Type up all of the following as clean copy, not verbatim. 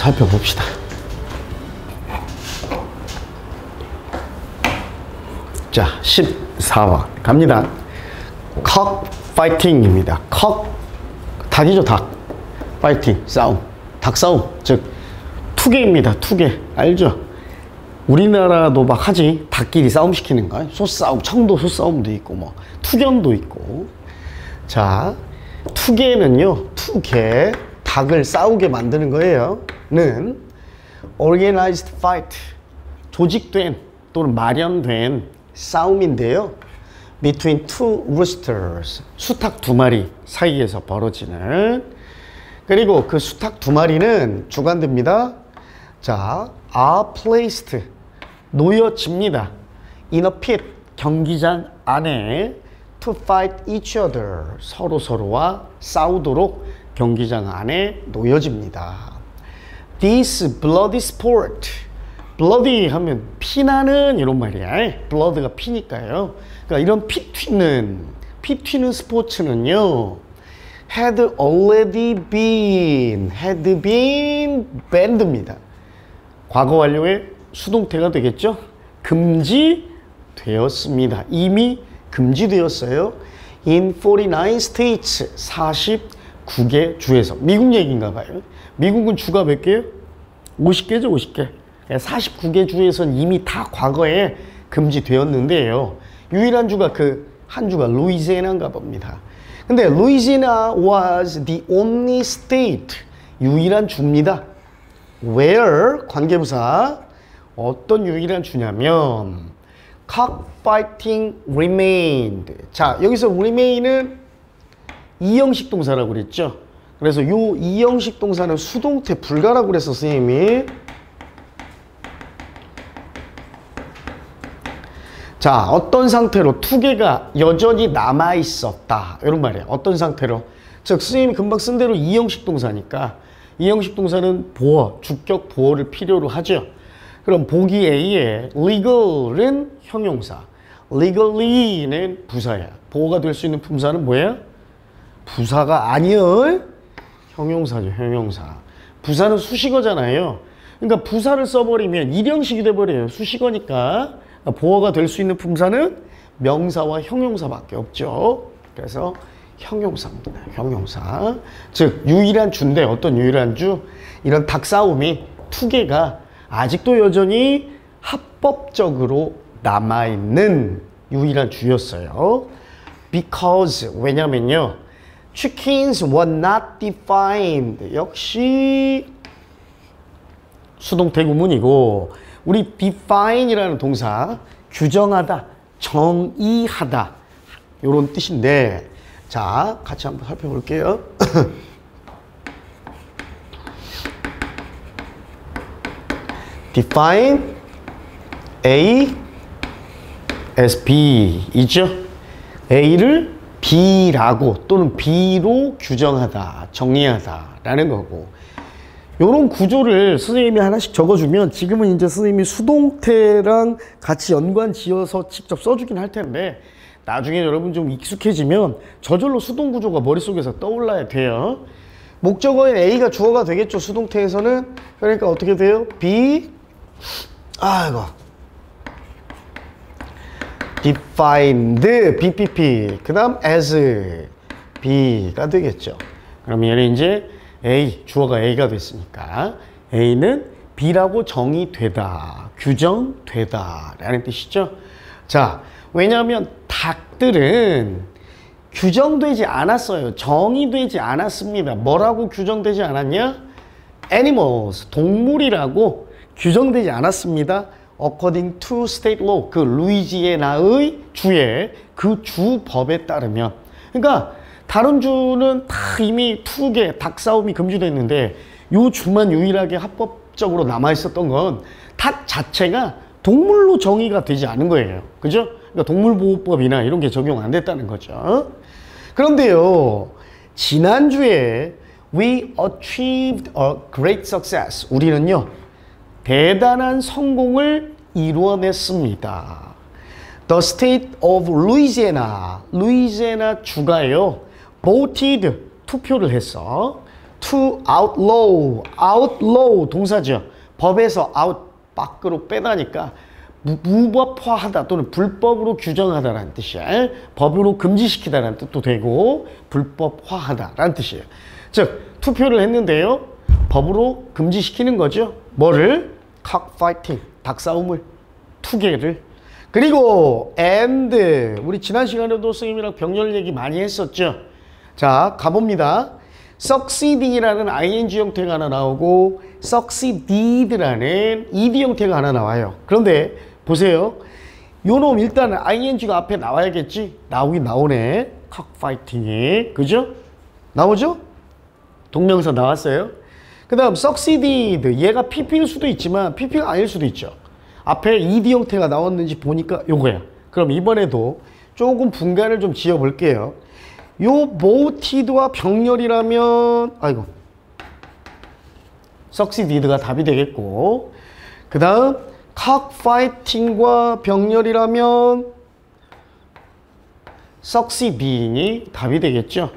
살펴봅시다. 자, 14번 갑니다. 칵 파이팅입니다. 칵, 닭이죠, 닭. 파이팅, 싸움. 닭 싸움. 즉, 투개입니다. 투개. 알죠? 우리나라도 막 하지. 닭끼리 싸움 시키는 거. 소싸움, 청도 소싸움도 있고, 뭐, 투견도 있고. 자, 투개는요, 투개. 닭을 싸우게 만드는 거예요. 는 organized fight. 조직된 또는 마련된 싸움인데요. between two roosters. 수탉 두 마리 사이에서 벌어지는. 그리고 그 수탉 두 마리는 주관됩니다. 자, are placed. 놓여집니다. in a pit. 경기장 안에 to fight each other. 서로와 싸우도록 경기장 안에 놓여집니다. This bloody sport. bloody 하면 피나는 이런 말이야. blood가 피니까요. 그러니까 이런 피 튀는 스포츠는요. had been banned입니다. 과거 완료의 수동태가 되겠죠. 금지되었습니다. 이미 금지되었어요. in 49 states. 49개 주에서. 미국 얘기인가 봐요. 미국은 주가 몇 개요? 50개죠, 50개. 49개 주에선 이미 다 과거에 금지되었는데요. 유일한 주가 한 주가 루이지애나인가 봅니다. 근데 루이지애나 was the only state. 유일한 주입니다. where 관계부사 어떤 유일한 주냐면 cockfighting remained. 자, 여기서 remain은 이형식 동사라고 그랬죠. 그래서 요 이형식 동사는 수동태 불가라고 그랬어, 선생님이. 자, 어떤 상태로 투개가 여전히 남아있었다. 이런 말이에요. 어떤 상태로. 즉, 선생님이 금방 쓴 대로 이형식 동사니까 이형식 동사는 보어, 주격 보어를 필요로 하죠. 그럼 보기 A에 legal은 형용사, legally는 부사야. 보어가 될 수 있는 품사는 뭐야? 부사가 아니을 형용사죠, 형용사. 부사는 수식어잖아요. 그러니까 부사를 써버리면 일형식이 돼버려요. 수식어니까. 보어가 될 수 있는 품사는 명사와 형용사밖에 없죠. 그래서 형용사입니다. 형용사. 즉 유일한 주인데 어떤 유일한 주? 이런 닭싸움이 투개가 아직도 여전히 합법적으로 남아있는 유일한 주였어요. Because 왜냐면요. Chickens were not defined. 역시 수동태 구문이고 우리 define이라는 동사 규정하다, 정의하다 이런 뜻인데 자, 같이 한번 살펴볼게요. define A as B 이죠? A를 B라고 또는 B로 규정하다, 정의하다 라는 거고 요런 구조를 선생님이 하나씩 적어주면 지금은 이제 선생님이 수동태랑 같이 연관 지어서 직접 써주긴 할 텐데 나중에 여러분 좀 익숙해지면 저절로 수동 구조가 머릿속에서 떠올라야 돼요. 목적어인 A가 주어가 되겠죠. 수동태에서는. 그러니까 어떻게 돼요? B 이거 defined BPP 그 다음 as B가 되겠죠. 그럼 얘는 이제 A, 주어가 A가 됐으니까 A는 B라고 정의되다, 규정되다 라는 뜻이죠. 자, 왜냐하면 닭들은 규정되지 않았어요. 정의되지 않았습니다. 뭐라고 규정되지 않았냐? Animals, 동물이라고 규정되지 않았습니다. According to state law, 그 루이지애나의 주의 그 주법에 따르면. 그러니까 다른 주는 다 이미 투개, 닭싸움이 금지됐는데 요 주만 유일하게 합법적으로 남아있었던 건 닭 자체가 동물로 정의가 되지 않은 거예요. 그죠? 그러니까 동물보호법이나 이런 게 적용 안 됐다는 거죠. 그런데요, 지난주에 we achieved a great success. 우리는요, 대단한 성공을 이루어냈습니다. The state of Louisiana, 루이지애나 주가요. voted, 투표를 했어. to outlaw 동사죠. 법에서 out 밖으로 빼다니까 무법화하다 또는 불법으로 규정하다라는 뜻이야. 법으로 금지시키다라는 뜻도 되고 불법화하다라는 뜻이에요. 즉 투표를 했는데요. 법으로 금지시키는 거죠. 뭐를? cockfighting, 닭싸움을, 투개를. 그리고 and, 우리 지난 시간에도 선생님이랑 병렬 얘기 많이 했었죠. 자, 가봅니다. succeeding이라는 ing 형태가 하나 나오고 succeeded라는 ed 형태가 하나 나와요. 그런데 보세요. 요놈 일단은 ing가 앞에 나와야겠지? 나오긴 나오네. cockfighting이. 그죠? 나오죠? 동명사 나왔어요. 그 다음 succeeded, 얘가 pp일 수도 있지만 pp가 아닐 수도 있죠. 앞에 ed 형태가 나왔는지 보니까 요거야. 그럼 이번에도 조금 분간을 좀 지어 볼게요. 요 voted와 병렬이라면 아이고 succeeded가 답이 되겠고, 그 다음 cockfighting과 병렬이라면 succeeding이 답이 되겠죠.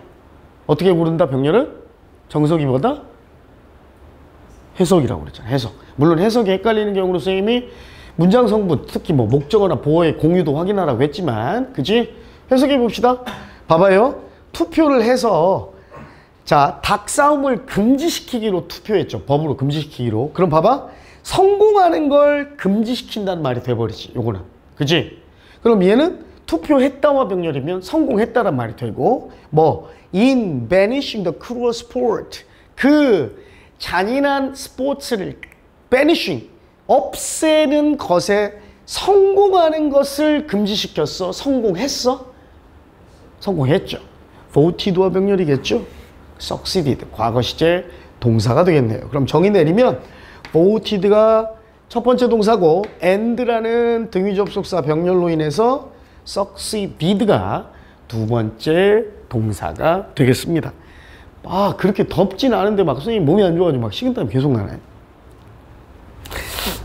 어떻게 부른다 병렬은? 정석이보다 해석이라고 그랬잖아요. 해석. 물론 해석이 헷갈리는 경우로 선생님이 문장 성분, 특히 뭐 목적어나 보어의 공유도 확인하라고 했지만, 그지? 해석해 봅시다. 봐봐요. 투표를 해서 자, 닭싸움을 금지시키기로 투표했죠. 법으로 금지시키기로. 그럼 봐봐. 성공하는 걸 금지시킨다는 말이 돼버리지. 요거는. 그지? 그럼 얘는 투표했다와 병렬이면 성공했다란 말이 되고, 뭐 in banishing the cruel sport, 그 잔인한 스포츠를 banishing, 없애는 것에 성공하는 것을 금지시켰어. 성공했어? 성공했죠. voted와 병렬이겠죠. succeeded, 과거 시제 동사가 되겠네요. 그럼 정의 내리면 voted가 첫 번째 동사고 and라는 등위 접속사 병렬로 인해서 succeeded가 두 번째 동사가 되겠습니다. 아, 그렇게 덥진 않은데 막 선생님 몸이 안 좋아가지고 막 식은땀이 계속 나네.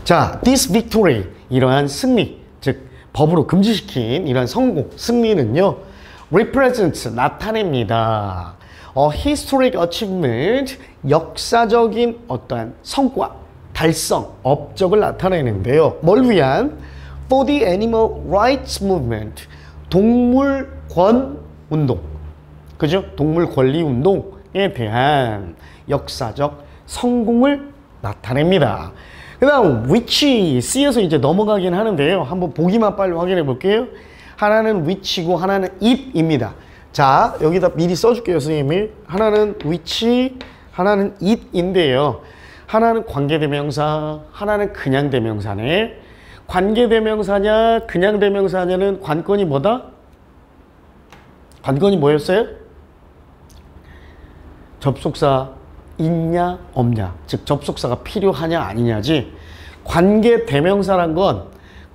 자, this victory, 이러한 승리, 즉 법으로 금지시킨 이러한 성공, 승리는요, represents, 나타냅니다. historic achievement, 역사적인 어떠한 성과, 달성, 업적을 나타내는데요. 뭘 위한? for the animal rights movement, 동물권 운동, 그죠? 동물 권리 운동에 대한 역사적 성공을 나타냅니다. 그 다음 which, C에서 이제 넘어가긴 하는데요. 한번 보기만 빨리 확인해 볼게요. 하나는 which고 하나는 it입니다. 자, 여기다 미리 써줄게요, 선생님이. 하나는 which, 하나는 it인데요. 하나는 관계대명사, 하나는 그냥대명사네. 관계대명사냐, 그냥대명사냐는 관건이 뭐다? 관건이 뭐였어요? 접속사 있냐, 없냐. 즉, 접속사가 필요하냐, 아니냐지. 관계대명사란 건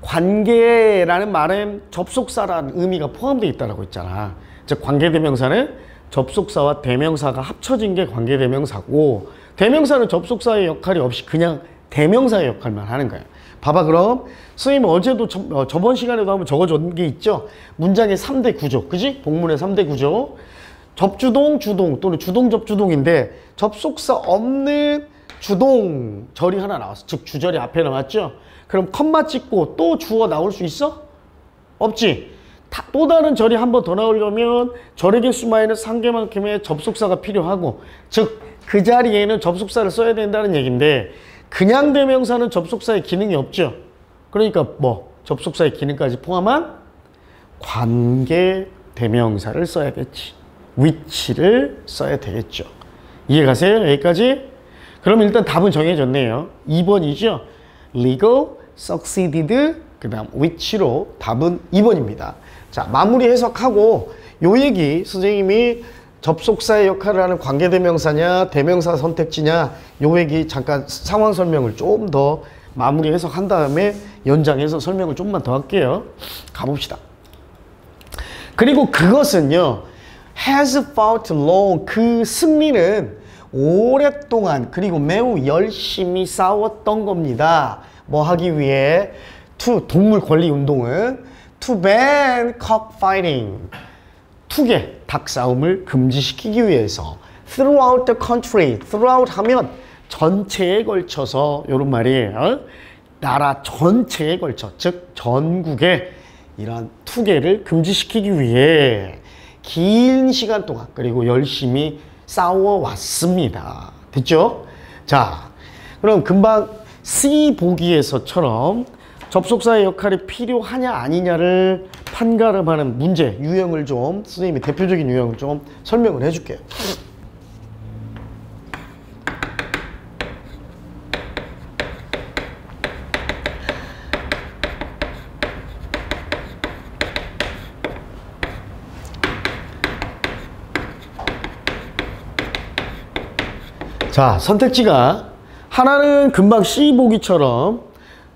관계라는 말엔 접속사라는 의미가 포함되어 있다고 했잖아. 즉 관계대명사는 접속사와 대명사가 합쳐진 게 관계대명사고, 대명사는 접속사의 역할이 없이 그냥 대명사의 역할만 하는 거예요. 봐봐. 그럼 선생님 어제도 저번 시간에도 한번 적어준 게 있죠. 문장의 3대 구조, 그지? 본문의 3대 구조. 접주동, 주동 또는 주동, 접주동인데 접속사 없는 주동 절이 하나 나왔어. 즉 주절이 앞에 나왔죠. 그럼 컴마 찍고 또 주어 나올 수 있어? 없지. 또 다른 절이 한 번 더 나오려면 절의 개수 마이너스 1개만큼의 접속사가 필요하고, 즉 그 자리에는 접속사를 써야 된다는 얘기인데, 그냥 대명사는 접속사의 기능이 없죠. 그러니까 뭐 접속사의 기능까지 포함한 관계 대명사를 써야겠지. which를 써야 되겠죠. 이해가세요? 여기까지? 그럼 일단 답은 정해졌네요. 2번이죠. legal, succeeded, 그 다음 which로 답은 2번입니다. 자, 마무리 해석하고 요 얘기 선생님이 접속사의 역할을 하는 관계대명사냐 대명사 선택지냐 요 얘기 잠깐 상황 설명을 좀 더 마무리 해석한 다음에 연장해서 설명을 좀만 더 할게요. 가봅시다. 그리고 그것은요, has fought long, 그 승리는 오랫동안 그리고 매우 열심히 싸웠던 겁니다. 뭐 하기 위해? 동물 권리 운동은 to ban cockfighting, 투개, 닭싸움을 금지시키기 위해서 throughout the country. throughout 하면 전체에 걸쳐서 이런 말이에요. 나라 전체에 걸쳐, 즉 전국에 이러한 투개를 금지시키기 위해 긴 시간 동안 그리고 열심히 싸워왔습니다. 됐죠? 자, 그럼 금방 C 보기에서처럼 접속사의 역할이 필요하냐 아니냐를 판가름하는 문제 유형을 좀 선생님이 대표적인 유형을 좀 설명을 해줄게요. 자, 선택지가 하나는 금방 C 보기처럼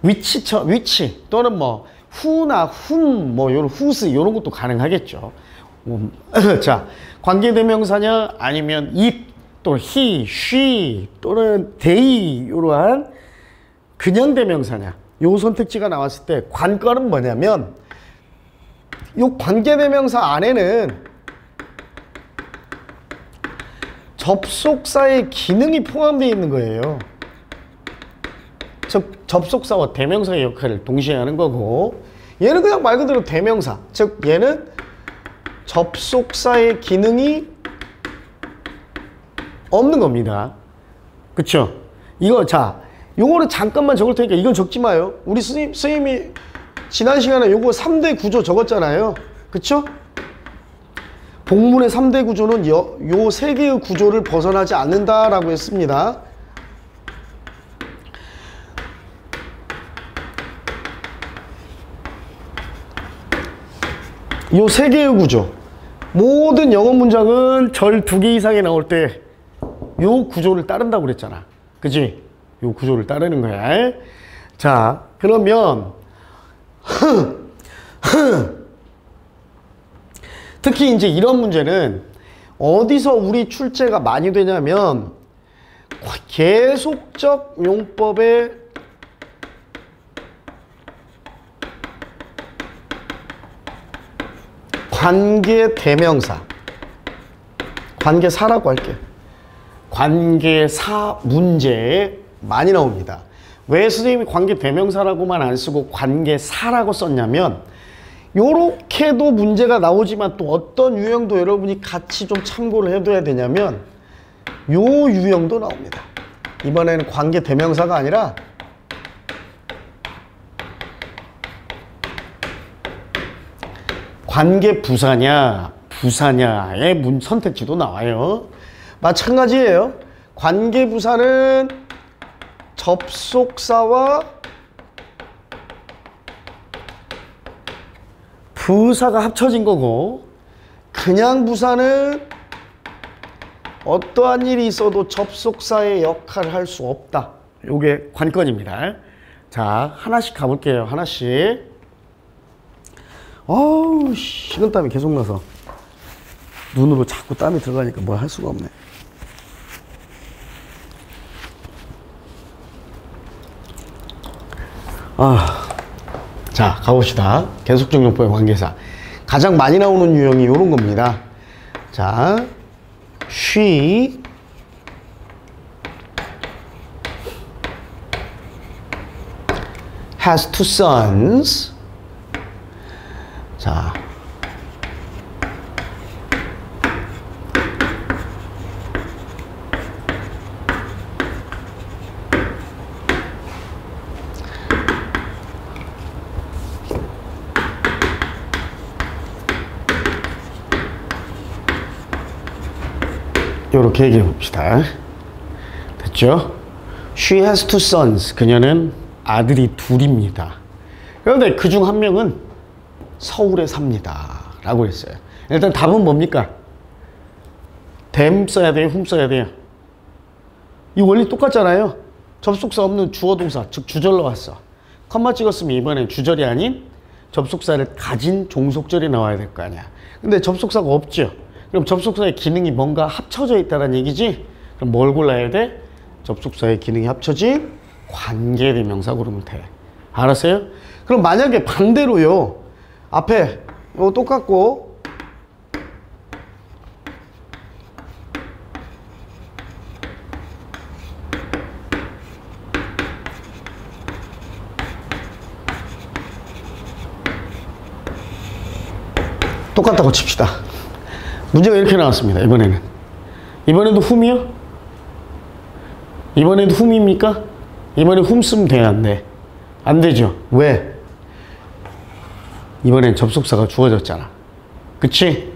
위치 또는 뭐 who나 whom 뭐 요런 whose 요런 것도 가능하겠죠. 자, 관계대명사냐 아니면 it 또는 he, she 또는 they 이러한 그냥 대명사냐. 요 선택지가 나왔을 때 관건은 뭐냐면 요 관계대명사 안에는 접속사의 기능이 포함되어 있는 거예요. 즉 접속사와 대명사의 역할을 동시에 하는 거고, 얘는 그냥 말 그대로 대명사, 즉 얘는 접속사의 기능이 없는 겁니다. 그쵸? 이거 자, 요거는 잠깐만 적을 테니까 이건 적지 마요. 우리 선생님이 지난 시간에 요거 3대 구조 적었잖아요. 그쵸? 복문의 3대 구조는 요 3개의 구조를 벗어나지 않는다라고 했습니다. 요 3개의 구조. 모든 영어 문장은 절 2개 이상이 나올 때 요 구조를 따른다고 그랬잖아. 그치? 요 구조를 따르는 거야. 자, 그러면 특히 이제 이런 문제는 어디서 우리 출제가 많이 되냐면 계속적 용법의 관계대명사, 관계사라고 할게. 관계사 문제에 많이 나옵니다. 왜 선생님이 관계대명사라고만 안 쓰고 관계사라고 썼냐면 요렇게도 문제가 나오지만 또 어떤 유형도 여러분이 같이 좀 참고를 해둬야 되냐면 요 유형도 나옵니다. 이번에는 관계대명사가 아니라 관계부사냐 부사냐의 선택지도 나와요. 마찬가지예요. 관계부사는 접속사와 부사가 합쳐진 거고, 그냥 부사는 어떠한 일이 있어도 접속사의 역할을 할 수 없다. 요게 관건입니다. 자, 하나씩 가볼게요. 하나씩. 어우, 식은땀이 계속 나서 눈으로 자꾸 땀이 들어가니까 뭘 할 수가 없네. 자, 가봅시다. 계속적 용법의 관계사. 가장 많이 나오는 유형이 이런 겁니다. 자, she has 2 sons. 자, 요렇게 얘기해 봅시다. 됐죠? She has 2 sons. 그녀는 아들이 2입니다. 그런데 그중 한 명은 서울에 삽니다. 라고 했어요. 일단 답은 뭡니까? them 써야 돼요? whom 써야 돼요? 이 원리 똑같잖아요. 접속사 없는 주어 동사, 즉 주절로 왔어. 컴마 찍었으면 이번엔 주절이 아닌 접속사를 가진 종속절이 나와야 될 거 아니야. 근데 접속사가 없죠. 그럼 접속사의 기능이 뭔가 합쳐져 있다는 얘기지? 그럼 뭘 골라야 돼? 접속사의 기능이 합쳐진 관계대명사 고르면 돼. 알았어요? 그럼 만약에 반대로요. 앞에 이거 똑같고 똑같다고 칩시다. 문제가 이렇게 나왔습니다. 이번에도 whom이요? 이번에도 whom입니까? 이번에 whom 쓰면 돼야 안 돼? 안 되죠. 왜? 이번엔 접속사가 주어졌잖아. 그치?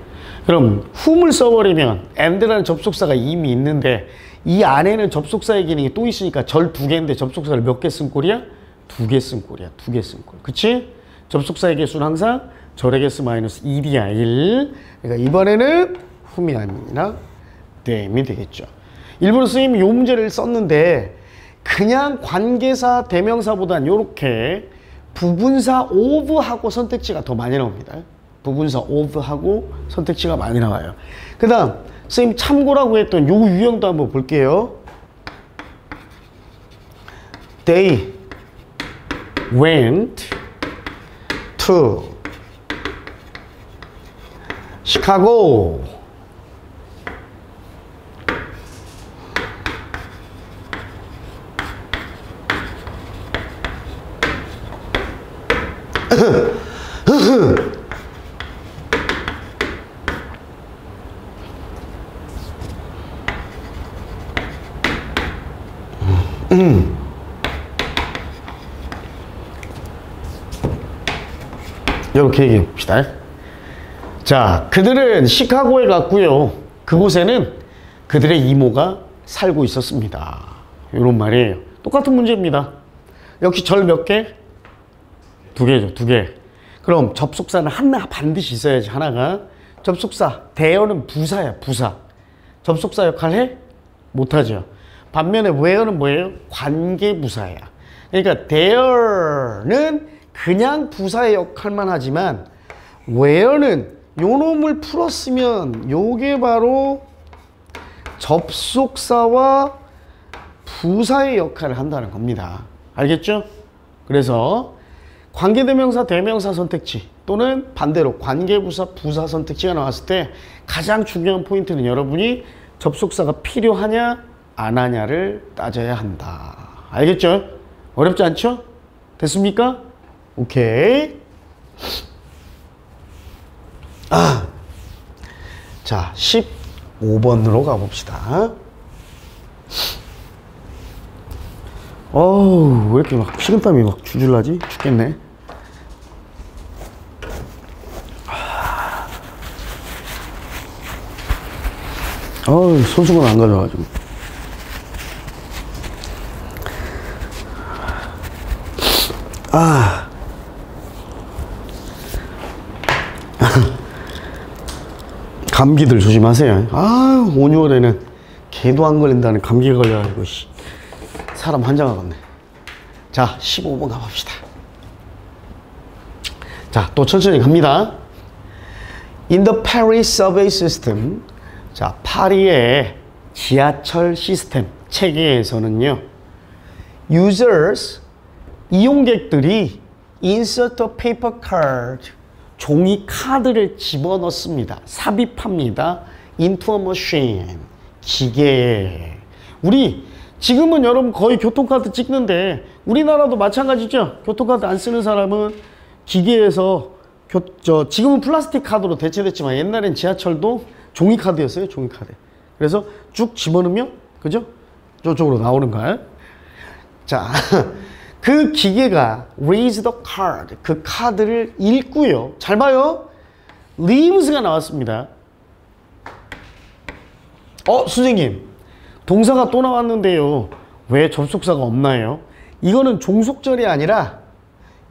그럼 whom을 써버리면 and라는 접속사가 이미 있는데 이 안에는 접속사의 기능이 또 있으니까 절 두 개인데 접속사를 몇 개 쓴 꼴이야? 두 개 쓴 꼴이야. 두 개 쓴 꼴. 그치? 접속사의 개수는 항상 절의 개수 마이너스 1이야. 1. 그러니까 이번에는 whom이 아니라 them이 되겠죠. 일부러 선생님이 요 문제를 썼는데 그냥 관계사 대명사보단 요렇게 부분사 of하고 선택지가 더 많이 나옵니다. 부분사 of하고 선택지가 많이 나와요. 그 다음 선생님 참고라고 했던 요 유형도 한번 볼게요. They went to Chicago. 이렇게 얘기해 봅시다. 자, 그들은 시카고에 갔고요. 그곳에는 그들의 이모가 살고 있었습니다. 이런 말이에요. 똑같은 문제입니다. 역시 절 몇 개? 두 개죠, 두 개. 그럼 접속사는 하나 반드시 있어야지, 하나가. 접속사, there는 부사야, 부사. 접속사 역할 해? 못하죠. 반면에 where는 뭐예요? 관계부사야. 그러니까 there는 그냥 부사의 역할만 하지만 where는 요 놈을 풀었으면 요게 바로 접속사와 부사의 역할을 한다는 겁니다. 알겠죠? 그래서 관계대명사, 대명사 선택지 또는 반대로 관계부사, 부사 선택지가 나왔을 때 가장 중요한 포인트는 여러분이 접속사가 필요하냐 안 하냐를 따져야 한다. 알겠죠? 어렵지 않죠? 됐습니까? 오케이. 자, 15번으로 가봅시다. 어우, 왜 이렇게 막 식은땀이 막 줄줄 나지? 죽겠네. 어우, 손수건 안 가져와가지고. 감기들 조심하세요. 5, 6월에는 개도 안 걸린다는 감기가 걸려가지고 사람 환장하겠네. 자, 15번 가봅시다. 자, 또 천천히 갑니다. In the Paris subway system. 자, 파리의 지하철 시스템 체계에서는요, users, 이용객들이 insert a paper card, 종이 카드를 집어넣습니다. 삽입합니다. into a machine, 기계에. 우리 지금은 여러분 거의 교통카드 찍는데 우리나라도 마찬가지죠. 교통카드 안 쓰는 사람은 기계에서 지금은 플라스틱 카드로 대체됐지만 옛날엔 지하철도 종이카드였어요. 종이카드. 그래서 쭉 집어넣으면 그죠? 저쪽으로 나오는 거야. 자, 그 기계가 reads the card, 그 카드를 읽고요. 잘 봐요. leaves가 나왔습니다. 선생님, 동사가 또 나왔는데요. 왜 접속사가 없나요? 이거는 종속절이 아니라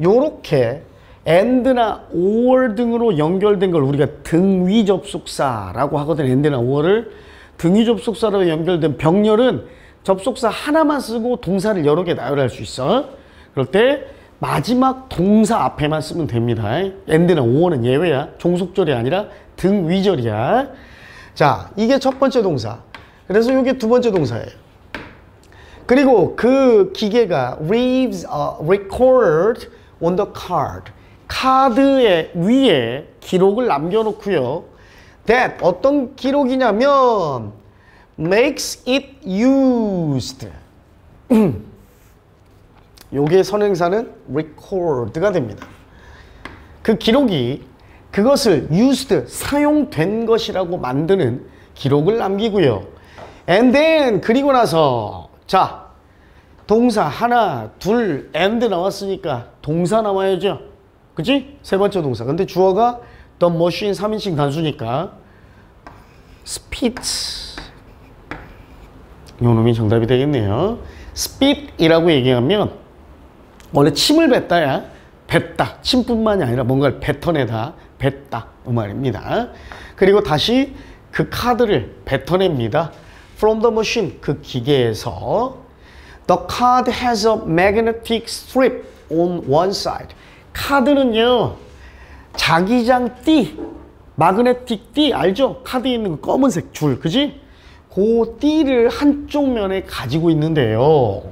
요렇게 and나 or 등으로 연결된 걸 우리가 등위 접속사라고 하거든. and나 or를 등위 접속사로 연결된 병렬은 접속사 하나만 쓰고 동사를 여러 개 나열할 수 있어. 그럴 때 마지막 동사 앞에만 쓰면 됩니다. and나 or는 예외야. 종속절이 아니라 등위절이야. 자, 이게 첫 번째 동사. 그래서 이게 두 번째 동사예요. 그리고 그 기계가 leaves a record on the card. 카드의 위에 기록을 남겨놓고요. that 어떤 기록이냐면 makes it used. 요게 선행사는 record가 됩니다. 그 기록이 그것을 used, 사용된 것이라고 만드는 기록을 남기고요. And then, 그리고 나서 자, 동사 하나, 둘, and 나왔으니까 동사 나와야죠. 그치? 세 번째 동사. 근데 주어가 the machine 3인칭 단수니까 spit. 요 놈이 정답이 되겠네요. spit이라고 얘기하면 원래 침을 뱉다야. 뱉다. 침뿐만이 아니라 뭔가를 뱉어내다. 뱉다. 그 말입니다. 그리고 다시 그 카드를 뱉어냅니다. From the machine. 그 기계에서 The card has a magnetic strip on one side. 카드는요, 자기장 띠, 마그네틱 띠 알죠? 카드에 있는 그 검은색 줄, 그지? 그 띠를 한쪽 면에 가지고 있는데요.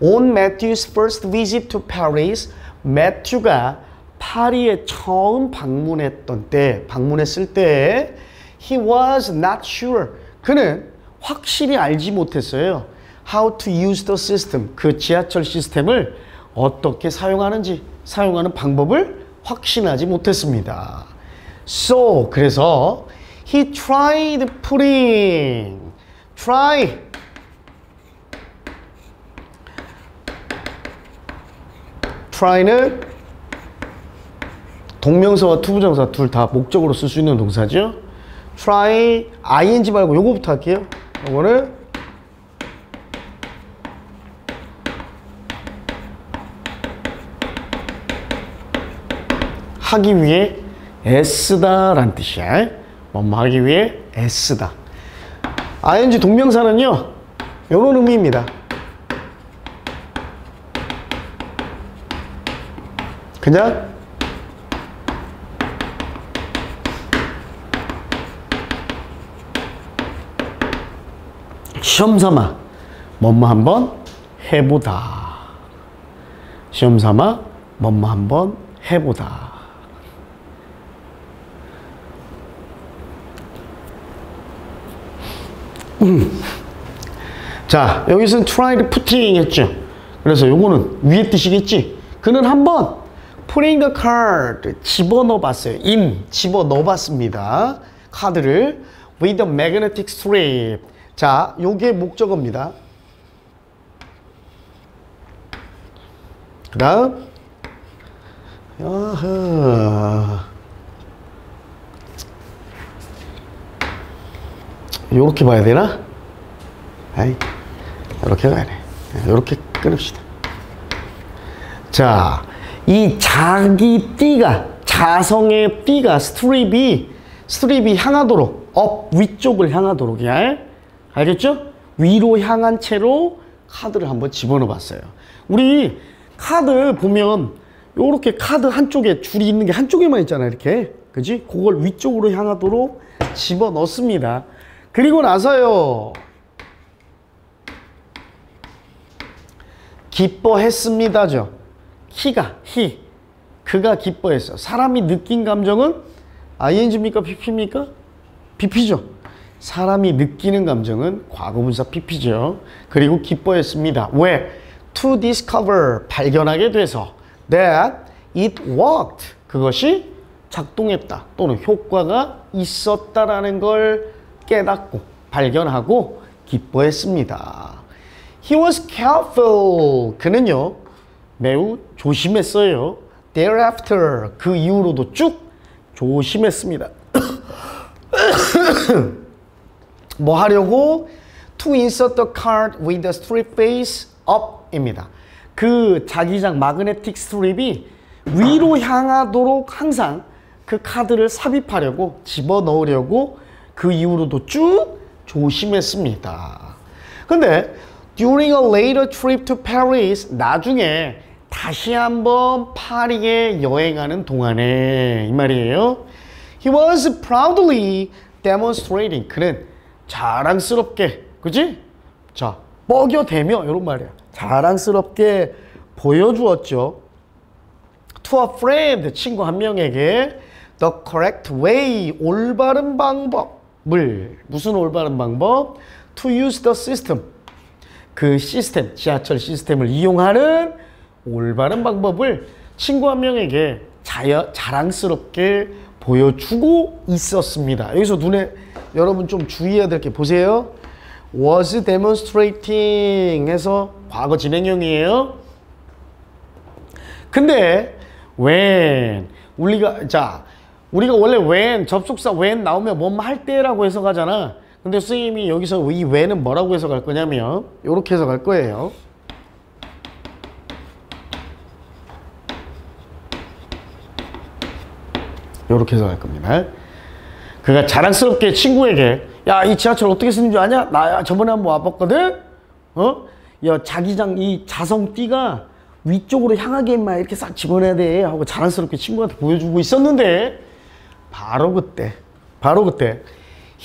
On Matthew's first visit to Paris, 매튜가 파리에 처음 방문했을 때 he was not sure. 그는 확실히 알지 못했어요. How to use the system. 그 지하철 시스템을 어떻게 사용하는 방법을 확신하지 못했습니다. So, 그래서 he tried putting. try는 동명사와 투부정사 둘 다 목적으로 쓸 수 있는 동사죠. try, ing 말고 요거부터 할게요. 요거는 하기 위해 애쓰다 라는 뜻이야. 뭐뭐 하기 위해 애쓰다. ing 동명사는요, 요런 의미입니다. 그냥 시험삼아 뭐뭐 한번 해보다. 시험삼아 뭐뭐 한번 해보다. 자, 여기서는 tried putting 했죠. 그래서 요거는 위에 뜻이겠지. 그는 한번 putting the card 집어넣어 봤어요. 집어넣어 봤습니다. 카드를 with a magnetic strip. 자, 요게 목적어입니다. 그 다음 요렇게 봐야 되나? 아이, 요렇게 가야 돼. 요렇게 끊읍시다. 자, 이 자기 띠가, 자성의 띠가 스트립이 향하도록, 위쪽을 향하도록, 알겠죠? 위로 향한 채로 카드를 한번 집어넣어 봤어요. 우리 카드 보면 요렇게 카드 한쪽에 줄이 있는 게 한쪽에만 있잖아요. 이렇게. 그지? 그걸 위쪽으로 향하도록 집어넣습니다. 그리고 나서요, 기뻐했습니다죠. 그가 기뻐했어. 사람이 느낀 감정은 ing입니까? pp입니까? pp죠. 사람이 느끼는 감정은 과거분사 pp죠. 그리고 기뻐했습니다. 왜? To discover, 발견하게 돼서 that it worked, 그것이 작동했다 또는 효과가 있었다라는 걸 깨닫고 발견하고 기뻐했습니다. He was careful, 그는요 매우 조심했어요. Thereafter, 그 이후로도 쭉 조심했습니다. 뭐 하려고? To insert the card with the strip face up 입니다. 그 자기장 마그네틱 스트립이 위로 향하도록 항상 그 카드를 삽입하려고, 집어넣으려고 그 이후로도 쭉 조심했습니다. 근데 during a later trip to Paris, 나중에 다시 한번 파리에 여행하는 동안에 이 말이에요. He was proudly demonstrating, 그는 자랑스럽게, 그지? 자, 뻐겨대며 이런 말이야. 자랑스럽게 보여주었죠. To a friend, 친구 한 명에게 the correct way, 올바른 방법을, 무슨 올바른 방법? To use the system, 그 시스템, 지하철 시스템을 이용하는 올바른 방법을 친구 한 명에게 자랑스럽게 보여주고 있었습니다. 여기서 눈에 여러분 좀 주의해야 될 게 보세요. was demonstrating 해서 과거 진행형이에요. 근데 when 우리가 원래 when 접속사 when 나오면 뭐뭐 할 때라고 해석하잖아. 근데 선생님이 여기서 이 when은 뭐라고 해석할 거냐면 이렇게 해석할 거예요. 이렇게 해석할 겁니다. 그가 자랑스럽게 친구에게 야, 이 지하철 어떻게 쓰는 줄 아냐? 나 저번에 한번 와봤거든? 야, 자기장 이 자성띠가 위쪽으로 향하게 막 이렇게 싹 집어내야 돼 하고 자랑스럽게 친구한테 보여주고 있었는데 바로 그때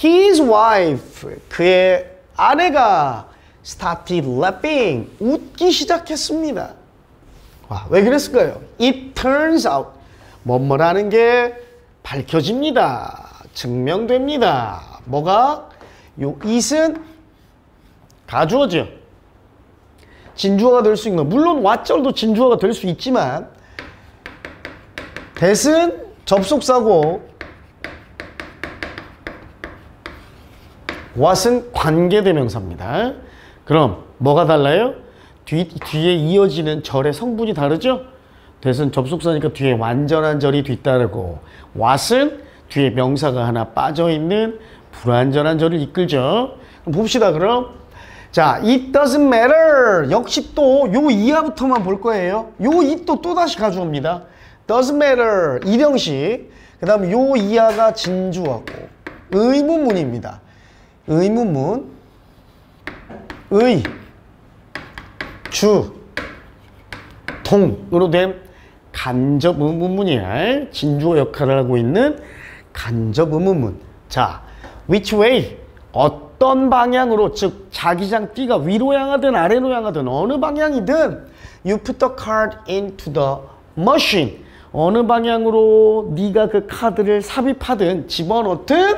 his wife 그의 아내가 started laughing 웃기 시작했습니다. 와, 왜 그랬을까요? It turns out 뭐뭐라는 게 밝혀집니다. 증명됩니다. 뭐가? 요 it은 가주어죠. 진주어가 될 수 있는 거. 물론 what절도 진주어가 될 수 있지만 that은 접속사고 what은 관계대명사입니다. 그럼 뭐가 달라요? 뒤에 이어지는 절의 성분이 다르죠? that은 접속사니까 뒤에 완전한 절이 뒤따르고 what은 뒤에 명사가 하나 빠져있는 불완전한 절을 이끌죠. 봅시다 그럼. 자, it doesn't matter. 역시 또 요 이하부터만 볼 거예요. 요 it도 또다시 가져옵니다. doesn't matter. 이령식. 그 다음에 요 이하가 진주어고 의문문입니다. 의문문. 의, 주, 동으로 된 간접 의문문이야. 진주어 역할을 하고 있는 간접 의문문. 자, which way? 어떤 방향으로, 즉 자기장 띠가 위로 향하든 아래로 향하든 어느 방향이든 you put the card into the machine. 어느 방향으로 네가 그 카드를 삽입하든 집어넣든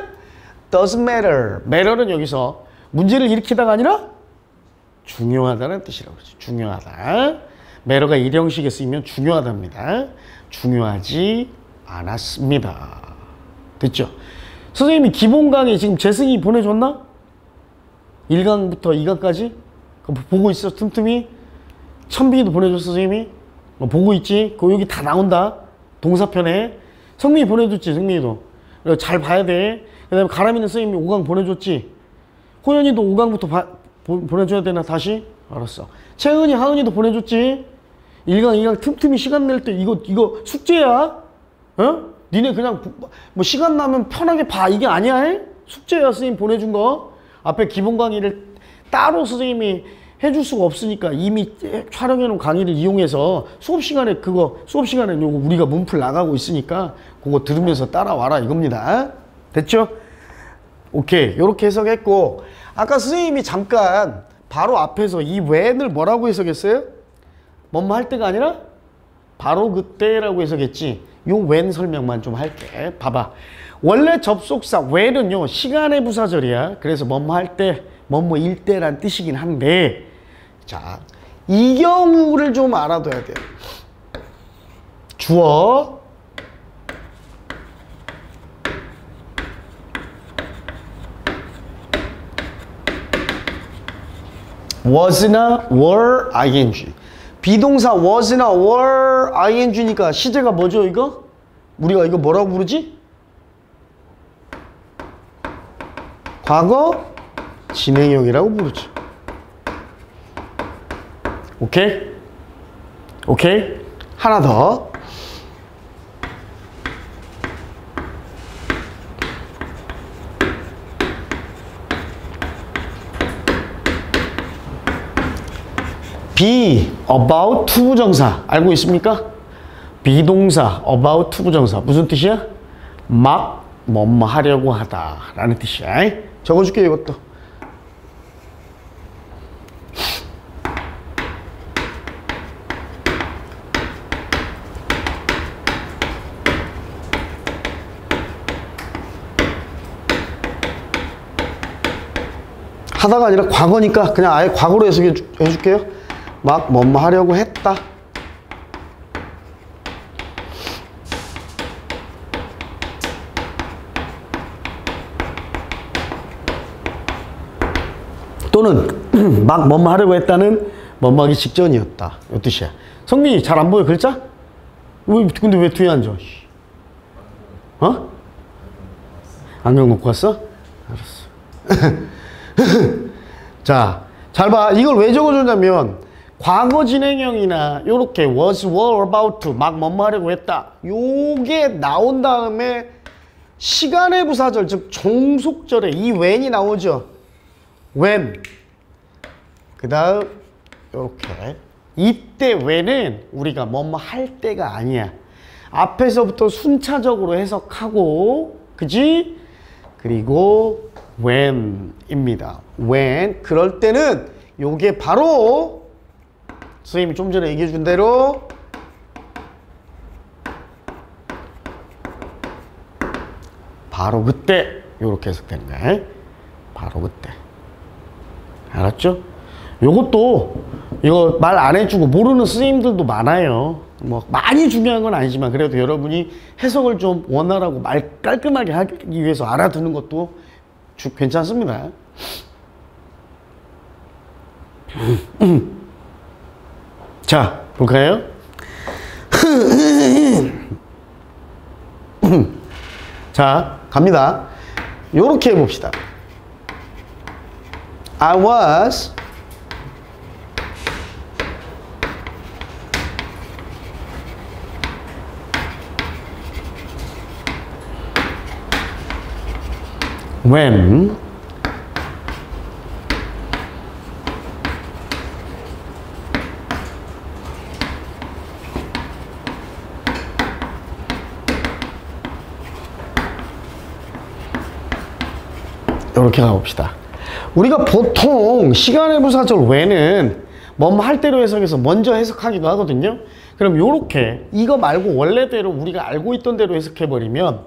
doesn't matter. matter는 여기서 문제를 일으키다가 아니라 중요하다는 뜻이라고 그러죠. 중요하다. matter가 일형식에 쓰이면 중요하답니다. 중요하지 않았습니다. 됐죠? 선생님이 기본 강의 지금 재승이 보내줬나? 1강부터 2강까지? 보고 있어 틈틈이? 천빈이도 보내줬어 선생님이? 보고 있지? 그거 여기 다 나온다. 동사편에. 성민이 보내줬지 성민이도. 잘 봐야 돼. 그 다음에 가람이는 선생님이 5강 보내줬지? 호연이도 5강부터 보내줘야 되나 다시? 알았어. 채은이 하은이도 보내줬지? 1강 2강 틈틈이 시간 낼 때 이거 숙제야? 어? 니네 그냥 뭐 시간 나면 편하게 봐 이게 아니야? 숙제야 선생님 보내준 거. 앞에 기본 강의를 따로 선생님이 해줄 수가 없으니까 이미 촬영해 놓은 강의를 이용해서 수업 시간에 요거 우리가 문풀 나가고 있으니까 그거 들으면서 따라와라 이겁니다. 됐죠? 오케이. 요렇게 해석했고 아까 선생님이 잠깐 바로 앞에서 이 when을 뭐라고 해석했어요? 뭐뭐 할 때가 아니라 바로 그때라고 해석했지. 요 when 설명만 좀 할게. 봐봐. 원래 접속사 when은요 시간의 부사절이야. 그래서 뭐뭐 할 때, 뭐뭐일 때란 뜻이긴 한데 자, 이 경우를 좀 알아둬야 돼요. 주어 was나 were ing. 비동사 was나 were ing니까 시제가 뭐죠 이거? 우리가 이거 뭐라고 부르지? 과거 진행형이라고 부르죠. 오케이? 오케이? 하나 더. be about to 부정사 알고 있습니까? 비동사 about to 부정사 무슨 뜻이야? 막 뭐뭐 하려고 하다 라는 뜻이야. 적어줄게 이것도. 하다가 아니라 과거니까 그냥 아예 과거로 해석해 줄게요. 막 뭐뭐 하려고 했다. 또는 막 뭐뭐 하려고 했다는 뭐뭐 하기 직전이었다. 이 뜻이야. 성민이 잘 안 보여 글자? 근데 왜 뒤에 앉아? 어? 안경 놓고 왔어? 알았어. 자, 잘 봐. 이걸 왜 적어주냐면 과거 진행형이나 요렇게 was, were, about to 막 뭐뭐 하려고 했다. 요게 나온 다음에 시간의 부사절, 즉 종속절에 이 when이 나오죠. when. 그 다음 요렇게. 이때 when은 우리가 뭐뭐 할 때가 아니야. 앞에서부터 순차적으로 해석하고, 그지? 그리고 when입니다. when. 그럴 때는 요게 바로 선생님이 좀 전에 얘기해 준 대로 바로 그때 요렇게 해석되는 거야. 바로 그때. 알았죠? 요것도 이거 말 안 해주고 모르는 선생님들도 많아요. 뭐 많이 중요한 건 아니지만 그래도 여러분이 해석을 좀 원활하고 말 깔끔하게 하기 위해서 알아두는 것도 괜찮습니다. 자, 볼까요? 자, 갑니다. 요렇게 해봅시다. I was when 이렇게 가봅시다. 우리가 보통 시간의 부사절 when은 뭐뭐 할 대로 해석해서 먼저 해석하기도 하거든요. 그럼 요렇게 이거 말고 원래대로 우리가 알고 있던 대로 해석해버리면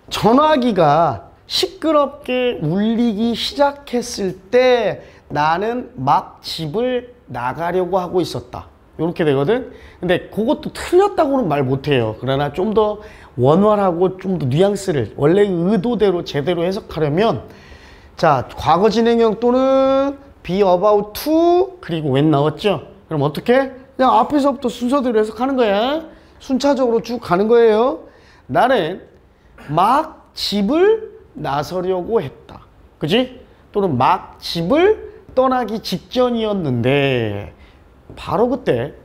전화기가 시끄럽게 울리기 시작했을 때 나는 막 집을 나가려고 하고 있었다. 이렇게 되거든. 근데 그것도 틀렸다고는 말 못해요. 그러나 좀 더 원활하고 좀 더 뉘앙스를 원래 의도대로 제대로 해석하려면 자, 과거 진행형 또는 be about to 그리고 when 나왔죠. 그럼 어떻게? 그냥 앞에서부터 순서대로 해석하는 거야. 순차적으로 쭉 가는 거예요. 나는 막 집을 나서려고 했다. 그지? 또는 막 집을 떠나기 직전이었는데 바로 그때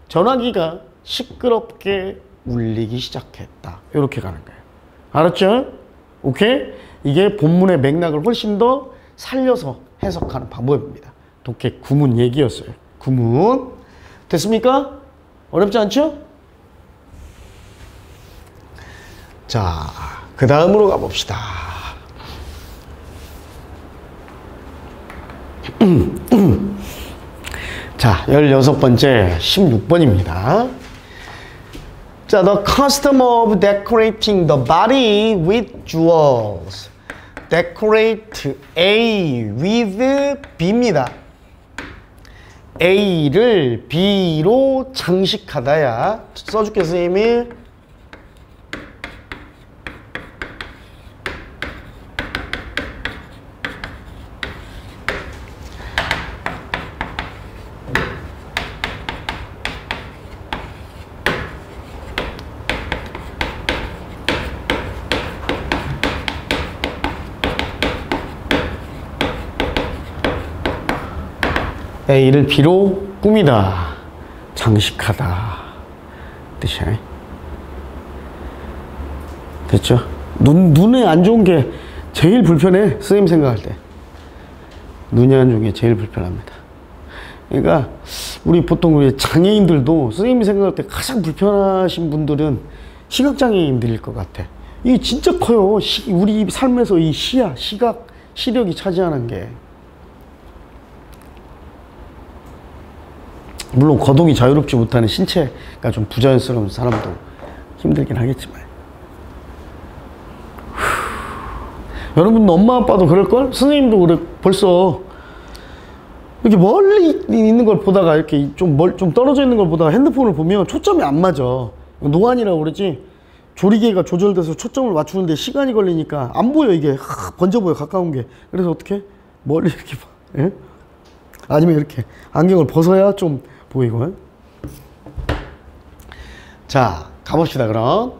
전화기가 시끄럽게 울리기 시작했다. 이렇게 가는 거예요. 알았죠? 오케이? 이게 본문의 맥락을 훨씬 더 살려서 해석하는 방법입니다. 독해 구문 얘기였어요. 구문. 됐습니까? 어렵지 않죠? 자, 그 다음으로 가봅시다. 자, 16번째 16번입니다. 자, the custom of decorating the body with jewels. decorate A with B입니다. A를 B로 장식하다야. 써줄게, 선생님이. A를 B로 꾸미다, 장식하다 뜻이야. 됐죠? 눈에 안 좋은 게 제일 불편해. 선생님 생각할 때 눈이 안 좋은 게 제일 불편합니다. 그러니까 우리 보통 우리 장애인들도 선생님이 생각할 때 가장 불편하신 분들은 시각장애인들일 것 같아. 이게 진짜 커요. 우리 삶에서 이 시각, 시력이 차지하는 게. 물론 거동이 자유롭지 못하는 신체가 좀 부자연스러운 사람도 힘들긴 하겠지만 여러분 엄마 아빠도 그럴걸? 선생님도 그래. 벌써 이렇게 멀리 있는 걸 보다가 이렇게 좀 떨어져 있는 걸 보다가 핸드폰을 보면 초점이 안 맞아. 노안이라고 그러지. 조리개가 조절돼서 초점을 맞추는데 시간이 걸리니까 안 보여. 이게 번져 보여, 가까운 게. 그래서 어떻게? 머리 이렇게 봐. 예? 아니면 이렇게 안경을 벗어야 좀 보이고. 자, 가봅시다 그럼.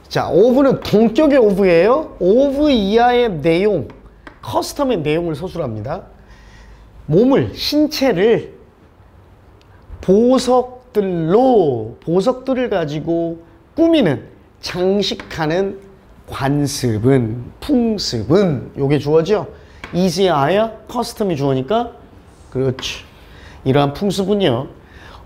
자, of는 동격의 of예요. of 이하의 내용, 커스텀의 내용을 서술합니다. 몸을, 신체를 보석들을 가지고 꾸미는, 장식하는 관습은, 풍습은, 요게 주어죠. 이시아야 커스텀이 주어니까, 그렇지. 이러한 풍습은요,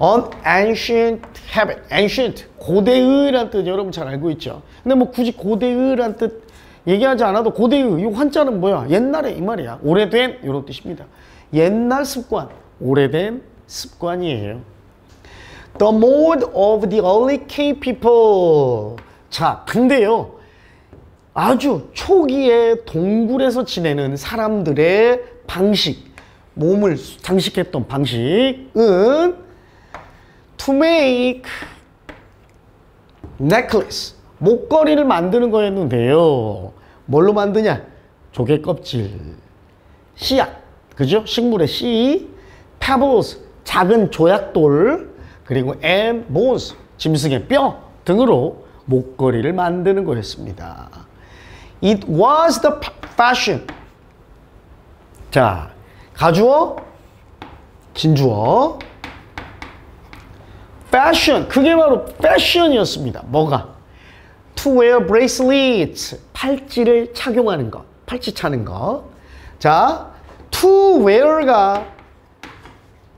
an ancient habit, ancient, 고대의란 뜻 여러분 잘 알고 있죠. 근데 뭐 굳이 고대의란 뜻 얘기하지 않아도 고대의, 이 한자는 뭐야? 옛날에 이 말이야. 오래된, 이런 뜻입니다. 옛날 습관, 오래된 습관이에요. The mode of the early cave people. 자, 근데요, 아주 초기에 동굴에서 지내는 사람들의 방식, 몸을 장식했던 방식은 to make necklace, 목걸이를 만드는 거였는데요. 뭘로 만드냐? 조개 껍질, 씨앗, 그죠? 식물의 씨, pebbles, 작은 조약돌, 그리고 and bones, 짐승의 뼈 등으로 목걸이를 만드는 거였습니다. It was the fashion. 자, 가주어, 진주어. fashion, 그게 바로 fashion이었습니다. 뭐가? To wear bracelets, 팔찌를 착용하는 것, 팔찌 차는 것. 자, to wear가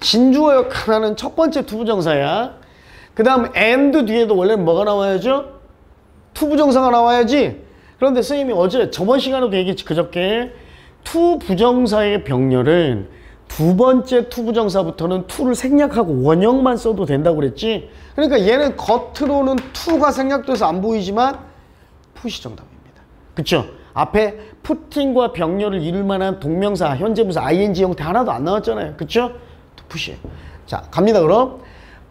진주어 역할하는 첫 번째 투부정사야. 그 다음 and 뒤에도 원래는 뭐가 나와야죠? 투부정사가 나와야지. 그런데 선생님이 저번 시간에도 얘기했지, 그저께. 투부정사의 병렬은 두 번째 투부정사부터는 to를 생략하고 원형만 써도 된다고 그랬지. 그러니까 얘는 겉으로는 to가 생략돼서 안 보이지만 푸시 정답입니다. 그쵸? 앞에 putting과 병렬을 이룰 만한 동명사, 현재분사, ing 형태 하나도 안 나왔잖아요. 그쵸? 푸시. 자, 갑니다 그럼.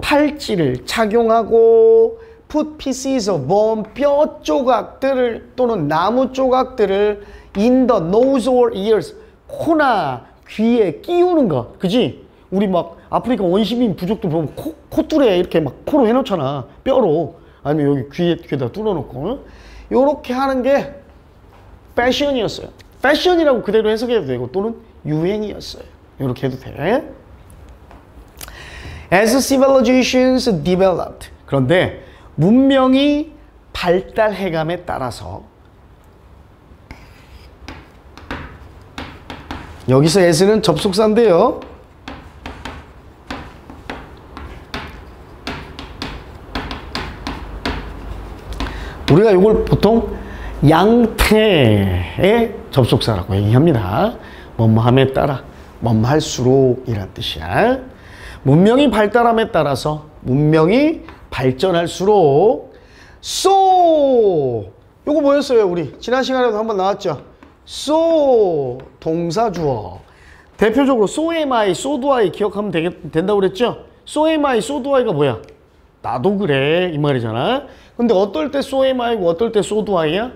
팔찌를 착용하고 put pieces of bone, 뼈 조각들을 또는 나무 조각들을 in the nose or ears, 코나 귀에 끼우는 거. 그지? 우리 막 아프리카 원시민 부족들 보면 콧줄에 이렇게 막 코로 해놓잖아. 뼈로. 아니면 여기 귀에다 뚫어놓고. 요렇게 하는 게 패션이었어요. 패션이라고 그대로 해석해도 되고 또는 유행이었어요. 요렇게 해도 돼. As civilizations developed. 그런데 문명이 발달해감에 따라서 여기서 as는 접속사인데요. 우리가 이걸 보통 양태의 접속사라고 얘기합니다. 뭐뭐함에 따라, 뭐뭐할수록 이란 뜻이야. 문명이 발달함에 따라서, 문명이 발전할수록 so, 요거 뭐였어요? 우리 지난 시간에도 한번 나왔죠? so, 동사주어. 대표적으로 so am I, so do I 기억하면 된다고 그랬죠? so am I, so do I가 뭐야? 나도 그래 이 말이잖아. 근데 어떨 때 so am I고 어떨 때 so do I야?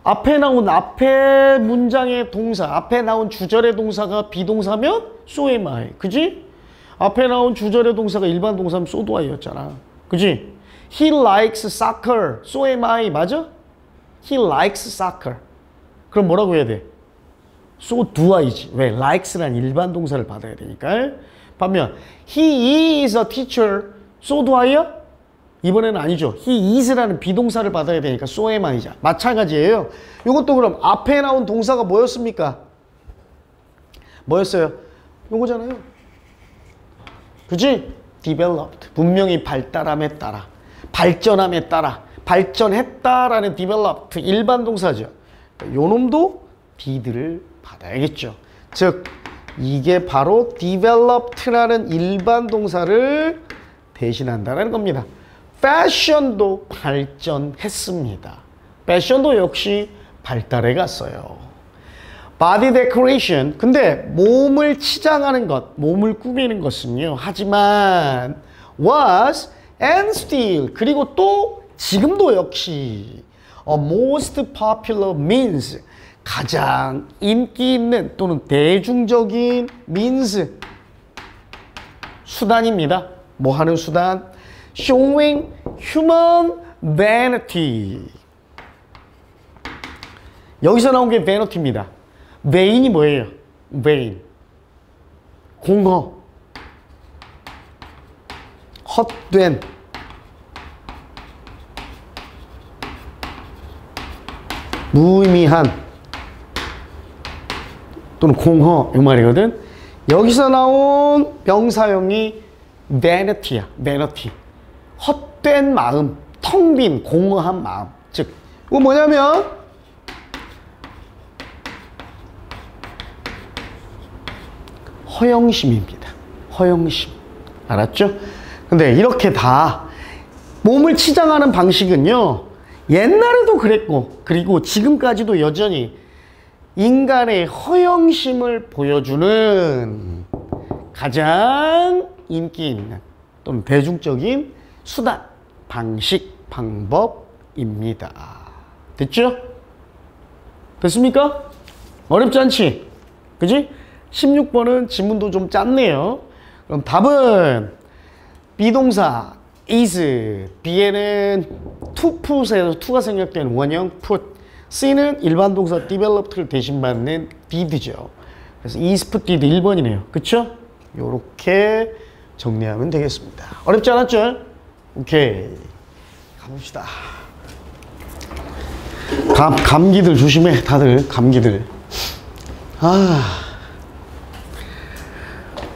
앞에 나온 앞에 문장의 동사, 앞에 나온 주절의 동사가 비동사면 so am I, 그지? 앞에 나온 주절의 동사가 일반 동사면 so do I였잖아, 그지? He likes soccer, so am I, 맞아? He likes soccer. 그럼 뭐라고 해야 돼? so do I지. 왜? likes란 일반 동사를 받아야 되니까. 반면 he is a teacher, so do I야? 이번에는 아니죠. he is라는 비동사를 받아야 되니까 so am I자. 마찬가지예요. 이것도 그럼 앞에 나온 동사가 뭐였습니까? 뭐였어요? 요거잖아요. 그치? developed. 분명히 발달함에 따라, 발전함에 따라, 발전했다라는 developed 일반 동사죠. 요 놈도 did를 받아야겠죠. 즉 이게 바로 developed라는 일반 동사를 대신한다는 겁니다. fashion도 발전했습니다. fashion도 역시 발달해 갔어요. body decoration, 근데 몸을 치장하는 것, 몸을 꾸미는 것은요, 하지만 was and still, 그리고 또 지금도 역시 a most popular means, 가장 인기 있는 또는 대중적인 means 수단입니다. 뭐 하는 수단? showing human vanity. 여기서 나온 게 vanity입니다. vain이 뭐예요? vain. 공허. 헛된. 무의미한. 또는 공허. 이 말이거든. 여기서 나온 명사형이 vanity야. vanity. 헛된 마음. 텅 빈 공허한 마음. 즉, 이거 뭐냐면 허영심입니다. 허영심. 알았죠? 근데 이렇게 다 몸을 치장하는 방식은요, 옛날에도 그랬고, 그리고 지금까지도 여전히 인간의 허영심을 보여주는 가장 인기 있는 또는 대중적인 수단, 방식, 방법입니다. 됐죠? 됐습니까? 어렵지 않지? 그지? 16번은 지문도 좀 짧네요. 그럼 답은 비동사 is, B에는 to put에서 to가 생략된 원형 put, C는 일반 동사 developed를 대신받는 did죠. 그래서 is put did 1번이네요. 그쵸? 요렇게 정리하면 되겠습니다. 어렵지 않았죠? 오케이. 가봅시다. 감기들 조심해. 다들 감기들.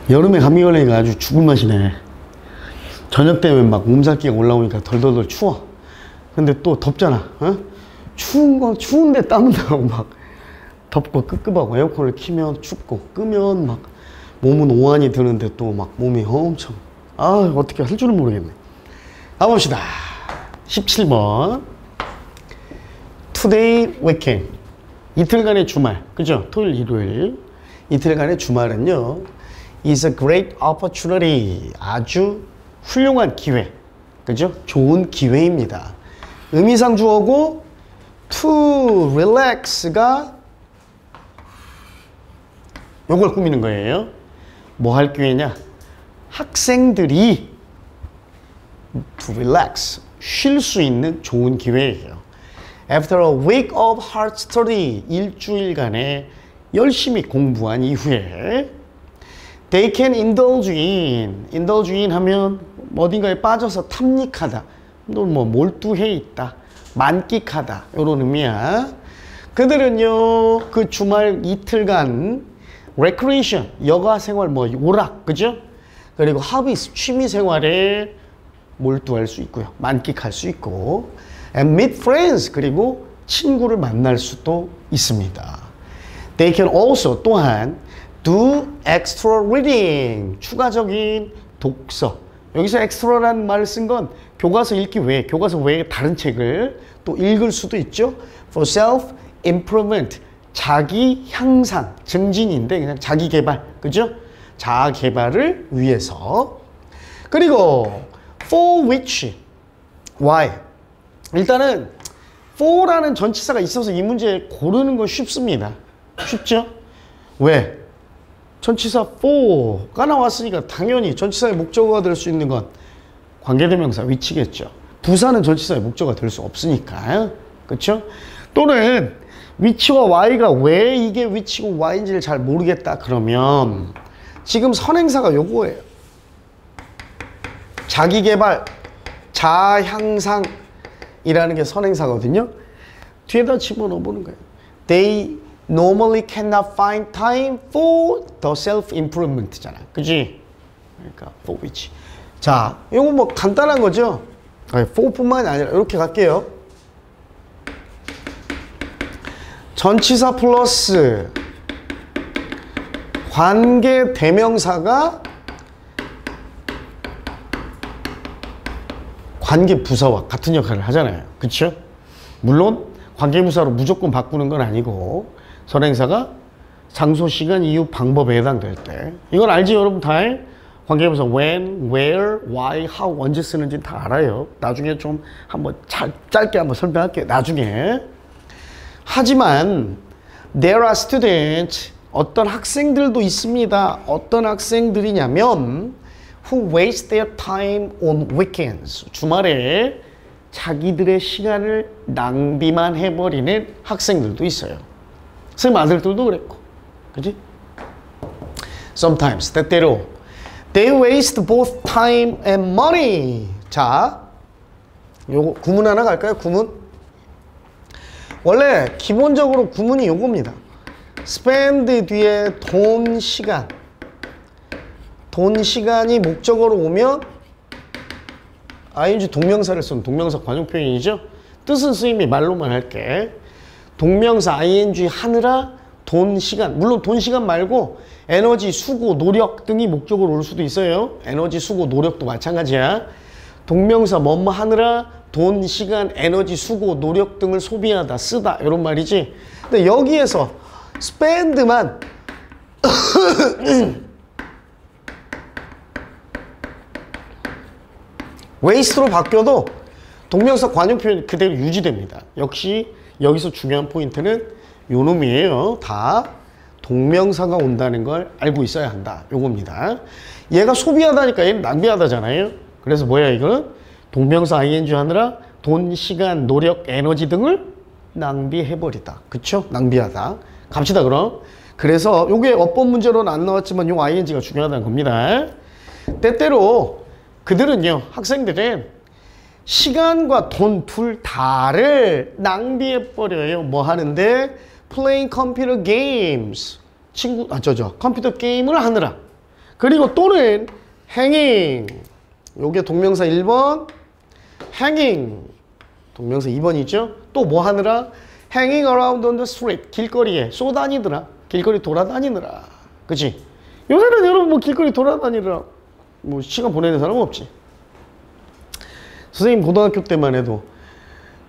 여름에 감기 걸리니까 아주 죽을 맛이네. 저녁 되면 막 몸살기가 올라오니까 덜덜덜 추워. 근데 또 덥잖아. 어? 추운데 땀은 나고 막 덥고 끄끄하고 에어컨을 키면 춥고 끄면 막 몸은 오한이 드는데 또 막 몸이 엄청 어떻게 할 줄은 모르겠네. 가봅시다. 17번. Today weekend. 이틀간의 주말. 그죠? 토요일, 일요일. 이틀간의 주말은요. is a great opportunity. 아주 훌륭한 기회. 그죠? 좋은 기회입니다. 의미상 주어고 to relax가 요걸 꾸미는 거예요. 뭐 할 기회냐? 학생들이 to relax, 쉴 수 있는 좋은 기회예요. After a week of hard study, 일주일간의 열심히 공부한 이후에 they can indulge in 하면 어딘가에 빠져서 탐닉하다, 또는 뭐 몰두해 있다, 만끽하다 이런 의미야. 그들은요 그 주말 이틀간 recreation, 여가 생활, 뭐 오락, 그죠? 그리고 hobbies, 취미 생활에 몰두할 수 있고요, 만끽할 수 있고, and meet friends, 그리고 친구를 만날 수도 있습니다. They can also, 또한 do extra reading, 추가적인 독서. 여기서 extra라는 말을 쓴 건 교과서 읽기 외에, 교과서 외에 다른 책을 또 읽을 수도 있죠. For self improvement, 자기 향상, 증진인데 그냥 자기 개발, 그죠? 자아 개발을 위해서. 그리고 for which, why. 일단은 for라는 전치사가 있어서 이 문제 고르는 건 쉽습니다. 쉽죠? 왜? 전치사 for가 나왔으니까 당연히 전치사의 목적어가 될 수 있는 건 관계대명사 which겠죠. 부사는 전치사의 목적어가 될 수 없으니까. 그렇죠? 또는 which와 why가 왜 이게 which고 why인지를 잘 모르겠다 그러면 지금 선행사가 요거예요. 자기개발, 자향상이라는 게 선행사거든요. 뒤에다 집어넣어보는 거예요. They normally cannot find time for the self-improvement잖아. 그지? 그러니까 for which. 자, 이거 뭐 간단한 거죠? for뿐만이 아니라 이렇게 갈게요. 전치사 플러스 관계 대명사가 관계 부사와 같은 역할을 하잖아요. 그렇죠? 물론 관계 부사로 무조건 바꾸는 건 아니고 선행사가 장소, 시간, 이유, 방법에 해당될 때, 이건 알지 여러분 다? 관계 부사 when, where, why, how 언제 쓰는지 다 알아요. 나중에 좀 한번 짧게 한번 설명할게요. 나중에. 하지만 There are students. 어떤 학생들도 있습니다. 어떤 학생들이냐면 who waste their time on weekends. 주말에 자기들의 시간을 낭비만 해버리는 학생들도 있어요. 선생님 아들들도 그랬고. 그지? Sometimes, 때때로 they waste both time and money. 자, 요거 구문 하나 갈까요? 구문. 원래 기본적으로 구문이 요겁니다. spend 뒤에 돈, 시간. 돈, 시간이 목적어로 오면 ing 동명사를 쓴 동명사 관용 표현이죠. 뜻은 선생님이 말로만 할게. 동명사 ing 하느라 돈, 시간. 물론 돈, 시간 말고 에너지, 수고, 노력 등이 목적으로 올 수도 있어요. 에너지, 수고, 노력도 마찬가지야. 동명사 뭐뭐 하느라 돈, 시간, 에너지, 수고, 노력 등을 소비하다, 쓰다 이런 말이지. 근데 여기에서 spend만 waste로 바뀌어도 동명사 관용 표현 그대로 유지됩니다. 역시 여기서 중요한 포인트는 요 놈이에요. 다 동명사가 온다는 걸 알고 있어야 한다. 요겁니다. 얘가 소비하다니까 얘는 낭비하다잖아요. 그래서 뭐야 이거는? 동명사 ing 하느라 돈, 시간, 노력, 에너지 등을 낭비해버리다. 그쵸? 낭비하다. 갑시다 그럼. 그래서 요게 어법 문제로는 안 나왔지만 요 ing가 중요하다는 겁니다. 때때로 그들은요, 학생들은 시간과 돈 둘 다를 낭비해버려요. 뭐 하는데? Playing computer games. 컴퓨터 게임을 하느라. 그리고 또는 hanging. 요게 동명사 1번, hanging. 동명사 2번이죠. 또 뭐 하느라? hanging around on the street. 길거리에 쏘다니더라. 길거리 돌아다니느라. 그치? 요새는 여러분 뭐 길거리 돌아다니느라 뭐 시간 보내는 사람은 없지. 선생님 고등학교 때만 해도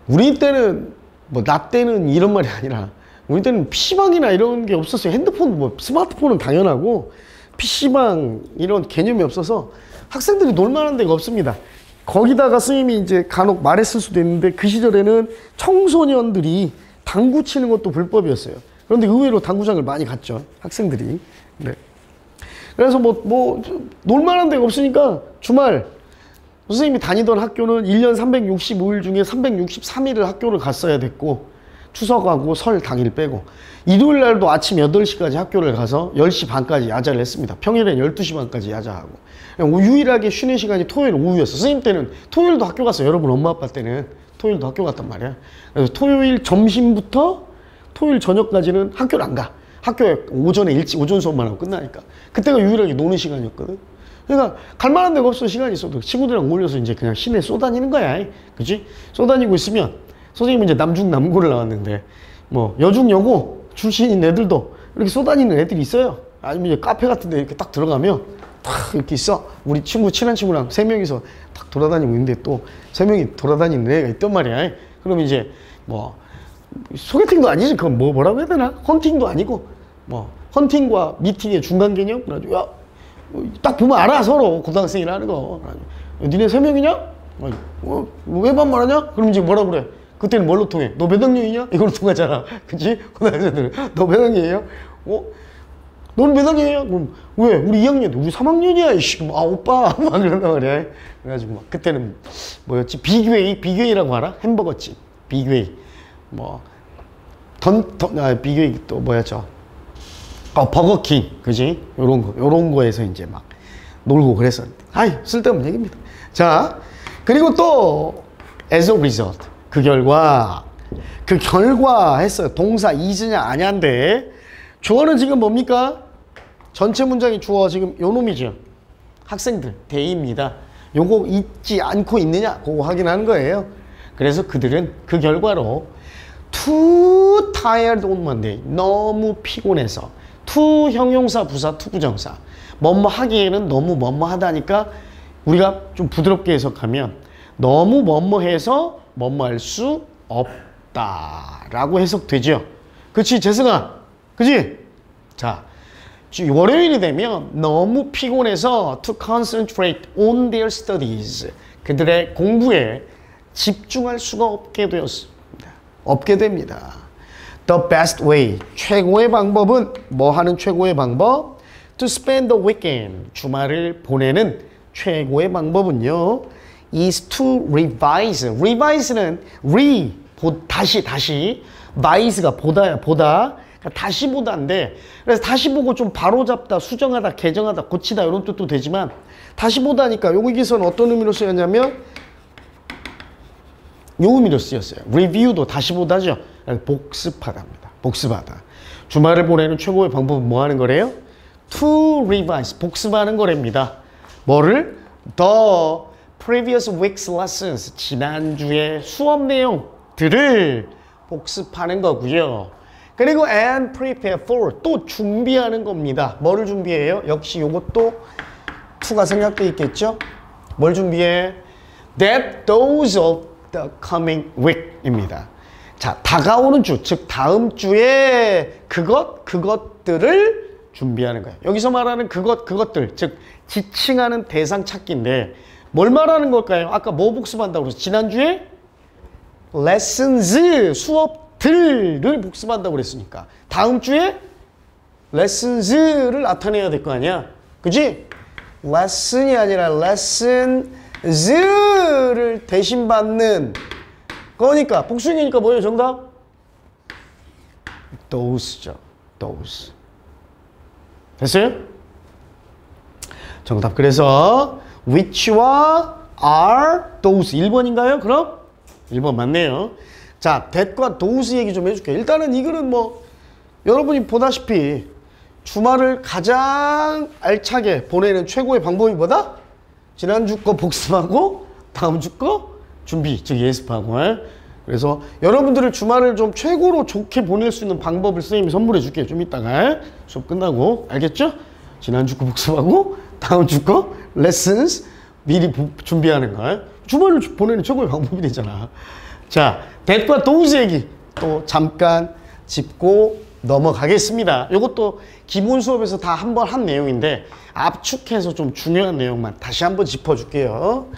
우리 때는 뭐 나 때는 이런 말이 아니라 우리 때는 PC방이나 이런 게 없었어요. 핸드폰 뭐 스마트폰은 당연하고 PC방 이런 개념이 없어서 학생들이 놀만한 데가 없습니다. 거기다가 선생님이 이제 간혹 말했을 수도 있는데 그 시절에는 청소년들이 당구 치는 것도 불법이었어요. 그런데 의외로 당구장을 많이 갔죠. 학생들이. 네. 그래서 뭐 놀만한 데가 없으니까 주말 선생님이 다니던 학교는 1년 365일 중에 363일을 학교를 갔어야 됐고 추석하고 설 당일 빼고 일요일 날도 아침 8시까지 학교를 가서 10시 반까지 야자를 했습니다. 평일엔 12시 반까지 야자하고 유일하게 쉬는 시간이 토요일 오후였어. 선생님 때는 토요일도 학교 갔어요. 여러분 엄마 아빠 때는 토요일도 학교 갔단 말이야. 그래서 토요일 점심부터 토요일 저녁까지는 학교를 안 가. 학교에 오전에 일찍 오전 수업만 하고 끝나니까. 그때가 유일하게 노는 시간이었거든. 그러니까 갈 만한 데가 없어. 시간이 있어도 친구들이랑 어울려서 이제 그냥 시내에 쏘다니는 거야. 그치? 쏘다니고 있으면 선생님은 이제 남중 남고를 나왔는데 뭐 여중 여고 출신인 애들도 이렇게 쏘다니는 애들이 있어요. 아니면 이제 카페 같은 데 이렇게 딱 들어가면 딱 이렇게 있어. 우리 친한 친구랑 3명이서 딱 돌아다니고 있는데 또 3명이 돌아다니는 애가 있단 말이야. 그럼 이제 뭐 소개팅도 아니지. 그건 뭐라고 해야 되나? 헌팅도 아니고 뭐 헌팅과 미팅의 중간 개념. 그래가지고 야, 딱 보면 알아 서로 고등학생이라는 거. 니네 3명이냐? 왜 반말하냐? 그럼 이제 뭐라 그래? 그때는 뭘로 통해? 너 몇 학년이냐? 이걸로 통하잖아. 그치? 고등학생들은 너 몇 학년이에요? 너는 몇 학년이야? 그럼 왜? 우리 2학년, 우리 3학년이야. 이씨, 아 오빠 막 그런단 말이야. 그래가지고 막 그때는 뭐였지? 비교회라고 알아? 햄버거집 비교회. 뭐 비교회 또 뭐였죠? 버거킹, 그지? 요런 거에서 이제 막 놀고 그랬었는데. 아이, 쓸데없는 얘기입니다. 자, 그리고 또, as a result. 그 결과 했어요. 동사 is냐, 아냐인데, 주어는 지금 뭡니까? 전체 문장이 주어 지금 요 놈이죠. 학생들, 대입니다. 요거 있지 않고 있느냐? 그거 확인하는 거예요. 그래서 그들은 그 결과로, too tired on Monday. 너무 피곤해서. to 형용사, 부사, to 부정사. 뭐뭐 하기에는 너무 뭐뭐 하다니까 우리가 좀 부드럽게 해석하면 너무 뭐뭐 해서 뭐뭐 할 수 없다라고 해석되죠. 그치, 재승아? 그치? 자, 월요일이 되면 너무 피곤해서 to concentrate on their studies. 그들의 공부에 집중할 수가 없게 되었습니다. 없게 됩니다. The best way. 최고의 방법은 뭐 하는 최고의 방법? To spend the weekend. 주말을 보내는 최고의 방법은요. is to revise. revise는 다시 vise가 보다야 보다. 그러니까 다시 보다인데 그래서 다시 보고 좀 바로잡다, 수정하다, 개정하다, 고치다 이런 뜻도 되지만 다시 보다니까 여기서는 어떤 의미로 쓰였냐면 요 의미로 쓰였어요. review도 다시 보다죠. 복습하다입니다. 복습하다. 주말을 보내는 최고의 방법은 뭐 하는 거래요? To revise. 복습하는 거랍니다. 뭐를? The previous week's lessons. 지난주의 수업 내용들을 복습하는 거고요. 그리고 and prepare for. 또 준비하는 겁니다. 뭐를 준비해요? 역시 요것도 to가 생략돼 있겠죠? 뭘 준비해? That those of the coming week입니다. 자, 다가오는 주, 즉 다음 주에 그것들을 준비하는 거예요. 여기서 말하는 그것들, 즉 지칭하는 대상 찾기인데 뭘 말하는 걸까요? 아까 뭐 복습한다고 그랬어? 지난주에 lessons, 수업들을 복습한다고 그랬으니까 다음 주에 lessons를 나타내야 될 거 아니야? 그지? lesson이 아니라 lessons를 대신 받는 거니까 복수이니까 뭐예요? 정답? those죠. those. 됐어요? 정답. 그래서 which와 are those 1번인가요? 그럼 1번 맞네요. 자, that과 those 얘기 좀 해줄게요. 일단은 이 글은 뭐 여러분이 보다시피 주말을 가장 알차게 보내는 최고의 방법이 뭐다? 지난주 거 복습하고 다음 주 거 준비, 즉 예습하고. 그래서 여러분들을 주말을 좀 최고로 좋게 보낼 수 있는 방법을 선생님이 선물해 줄게요. 좀 이따가 수업 끝나고. 알겠죠? 지난주 거 복습하고 다음 주 거 lessons 미리 준비하는 거. 주말을 보내는 최고의 방법이 되잖아. 자, that과 those 얘기 또 잠깐 짚고 넘어가겠습니다. 이것도 기본 수업에서 다 한 번 한 내용인데 압축해서 좀 중요한 내용만 다시 한번 짚어줄게요.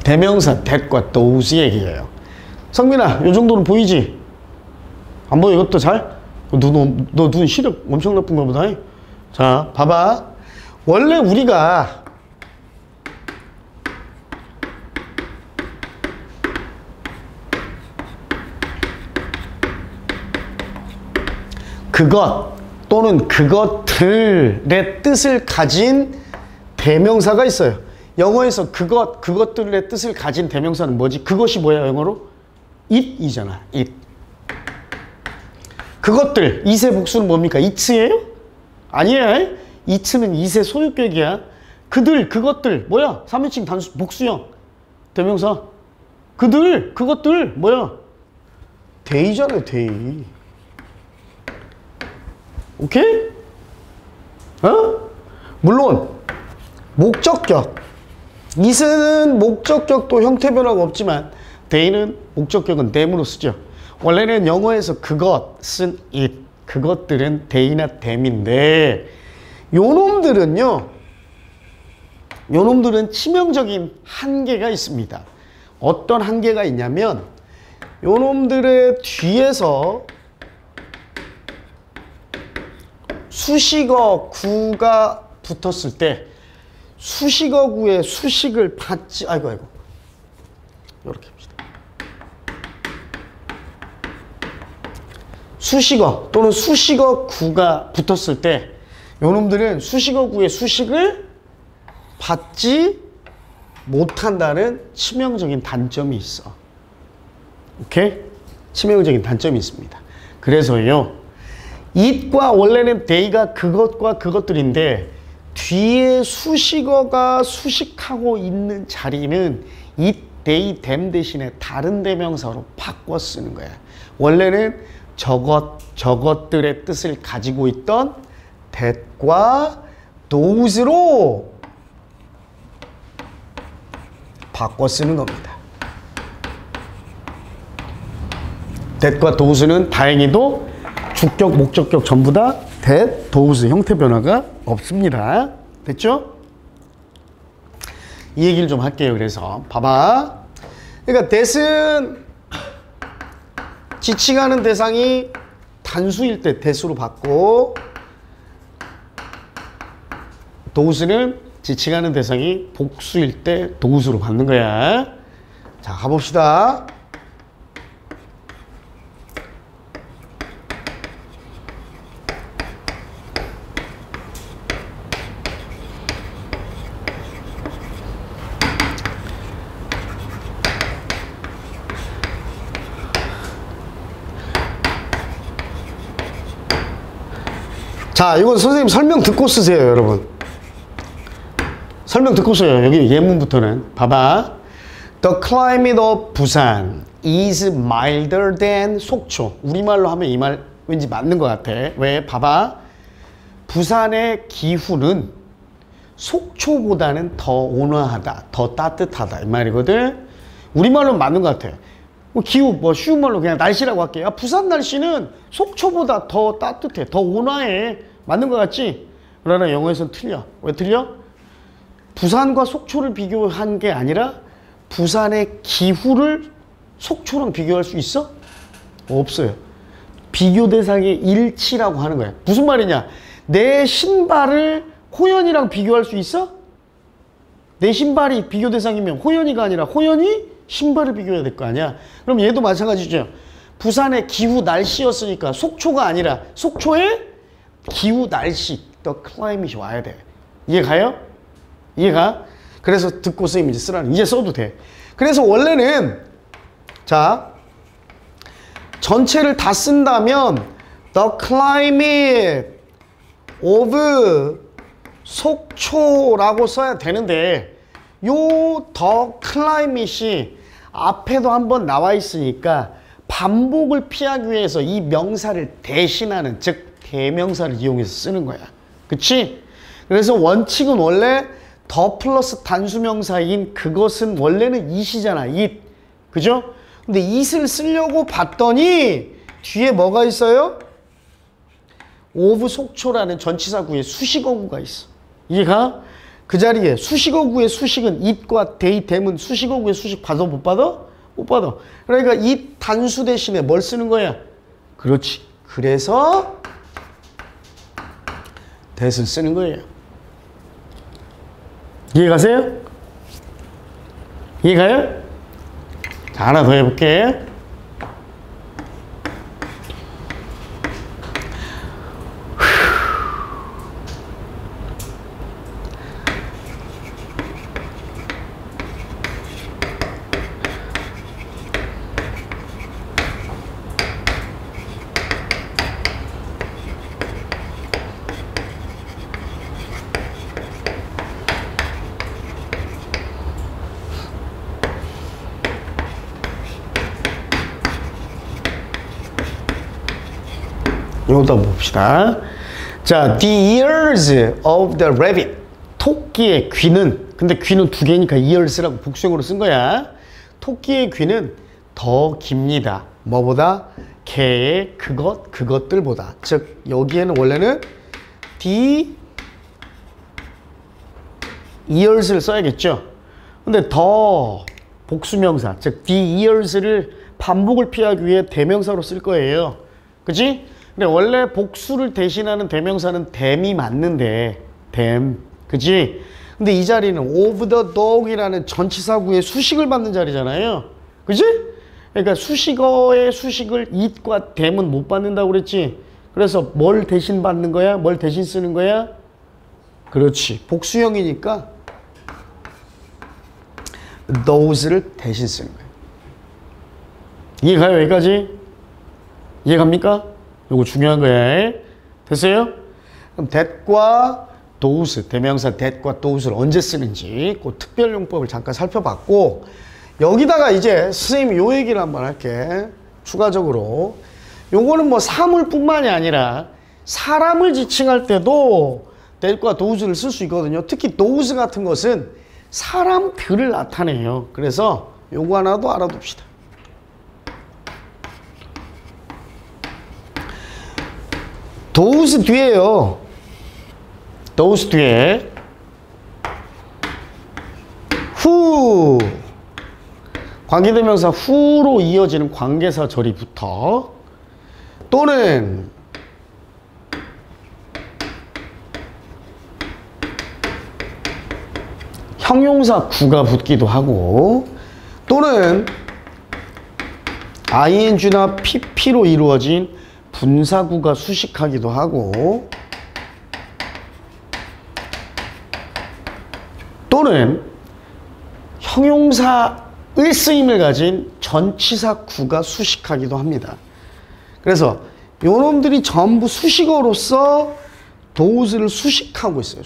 대명사 that과 those 얘기예요. 성민아, 이 정도는 보이지? 안 보여? 이것도 잘? 너 눈 시력 엄청 나쁜가 보다. 자, 봐봐. 원래 우리가 그것 또는 그것들의 뜻을 가진 대명사가 있어요. 영어에서 그것들의 뜻을 가진 대명사는 뭐지? 그것이 뭐야, 영어로? it이잖아, it. 그것들, it의 복수는 뭡니까? it예요? 아니에요. it는 it의 소유격이야. 그것들, 뭐야? 3인칭 단수, 복수형. 대명사. 그것들, 뭐야? they잖아요, they. 오케이? 물론, 목적격. it은 목적격도 형태 변화가 없지만 they는 목적격은 them으로 쓰죠. 원래는 영어에서 그것은 it, 그것들은 they나 them인데 요놈들은 치명적인 한계가 있습니다. 어떤 한계가 있냐면 요놈들의 뒤에서 수식어 구가 붙었을 때 수식어 구의 수식을 받지, 아이고. 이렇게 합시다. 수식어 또는 수식어 구가 붙었을 때 요놈들은 수식어 구의 수식을 받지 못한다는 치명적인 단점이 있어. 오케이? 치명적인 단점이 있습니다. 그래서요, it과 원래는 they가 그것과 그것들인데 뒤에 수식어가 수식하고 있는 자리는 it, they, them 대신에 다른 대명사로 바꿔 쓰는 거야. 원래는 저것들의 뜻을 가지고 있던 that과 those로 바꿔 쓰는 겁니다. that과 those는 다행히도 주격, 목적격 전부 다 that, those 형태 변화가 없습니다. 됐죠? 이 얘기를 좀 할게요. 그래서 봐봐. 그러니까 that은 지칭하는 대상이 단수일 때 that으로 받고 those는 지칭하는 대상이 복수일 때 those로 받는 거야. 자, 가봅시다. 자, 이건 선생님 설명 듣고 쓰세요, 여러분. 설명 듣고 써요. 여기 예문부터는. 봐봐. The climate of Busan is milder than 속초. 우리말로 하면 이 말 왠지 맞는 것 같아. 왜? 봐봐. 부산의 기후는 속초보다는 더 온화하다. 더 따뜻하다. 이 말이거든. 우리말로 맞는 것 같아. 기후, 뭐 쉬운 말로 그냥 날씨라고 할게요. 부산 날씨는 속초보다 더 따뜻해. 더 온화해. 맞는 것 같지? 그러나 영어에서는 틀려. 왜 틀려? 부산과 속초를 비교한 게 아니라 부산의 기후를 속초랑 비교할 수 있어? 없어요. 비교 대상의 일치라고 하는 거야. 무슨 말이냐? 내 신발을 호연이랑 비교할 수 있어? 내 신발이 비교 대상이면 호연이가 아니라 호연이 신발을 비교해야 될 거 아니야. 그럼 얘도 마찬가지죠. 부산의 기후 날씨였으니까 속초가 아니라 속초의 기후 날씨, 더 클라이밋이 와야 돼. 이해가요? 이해가? 그래서 듣고 쓰임 이제 쓰라는, 이제 써도 돼. 그래서 원래는 자 전체를 다 쓴다면 the climate of 속초라고 써야 되는데 요 the climate이 앞에도 한번 나와 있으니까 반복을 피하기 위해서 이 명사를 대신하는, 즉 대명사를 이용해서 쓰는 거야. 그치? 그래서 원칙은 원래 더 플러스 단수명사인 그것은 원래는 it이잖아. it. 그죠? 근데 it을 쓰려고 봤더니 뒤에 뭐가 있어요? of 속초라는 전치사구에 수식어구가 있어. 이해가? 그 자리에 수식어구의 수식은 it과 they, them은 수식어구의 수식 받아 못 받아? 못 받아. 그러니까 it 단수 대신에 뭘 쓰는 거야? 그렇지. 그래서 that을 쓰는 거예요. 이해가세요? 이해가요? 자, 하나 더 해볼게. 이것도 한번 봅시다. 자, the ears of the rabbit. 토끼의 귀는, 근데 귀는 두 개니까 ears라고 복수형으로 쓴 거야. 토끼의 귀는 더 깁니다. 뭐보다? 개의 그것들보다. 즉, 여기에는 원래는 the ears를 써야겠죠. 근데 더 복수명사, 즉 the ears를 반복을 피하기 위해 대명사로 쓸 거예요. 그치? 근데 원래 복수를 대신하는 대명사는 them이 맞는데 them, 그치? 근데 이 자리는 of the dog이라는 전치사구의 수식을 받는 자리잖아요. 그치? 그러니까 수식어의 수식을 it과 them은 못 받는다고 그랬지? 그래서 뭘 대신 받는 거야? 뭘 대신 쓰는 거야? 그렇지. 복수형이니까 those를 대신 쓰는 거야. 이해가요? 여기까지? 이해갑니까? 요거 중요한 거야. 됐어요? 그럼 that과 those, 대명사 that과 those를 언제 쓰는지 그 특별용법을 잠깐 살펴봤고, 여기다가 이제 선생님이 요 얘기를 한번 할게. 추가적으로 요거는 뭐 사물뿐만이 아니라 사람을 지칭할 때도 that과 those를 쓸 수 있거든요. 특히 those 같은 것은 사람들을 나타내요. 그래서 요거 하나도 알아둡시다. those 뒤에요. those 뒤에 who 관계대명사 who로 이어지는 관계사 절이 붙어 또는 형용사 구가 붙기도 하고 또는 ing나 pp로 이루어진 분사구가 수식하기도 하고 또는 형용사의 쓰임을 가진 전치사구가 수식하기도 합니다. 그래서 요놈들이 전부 수식어로서 those를 수식하고 있어요.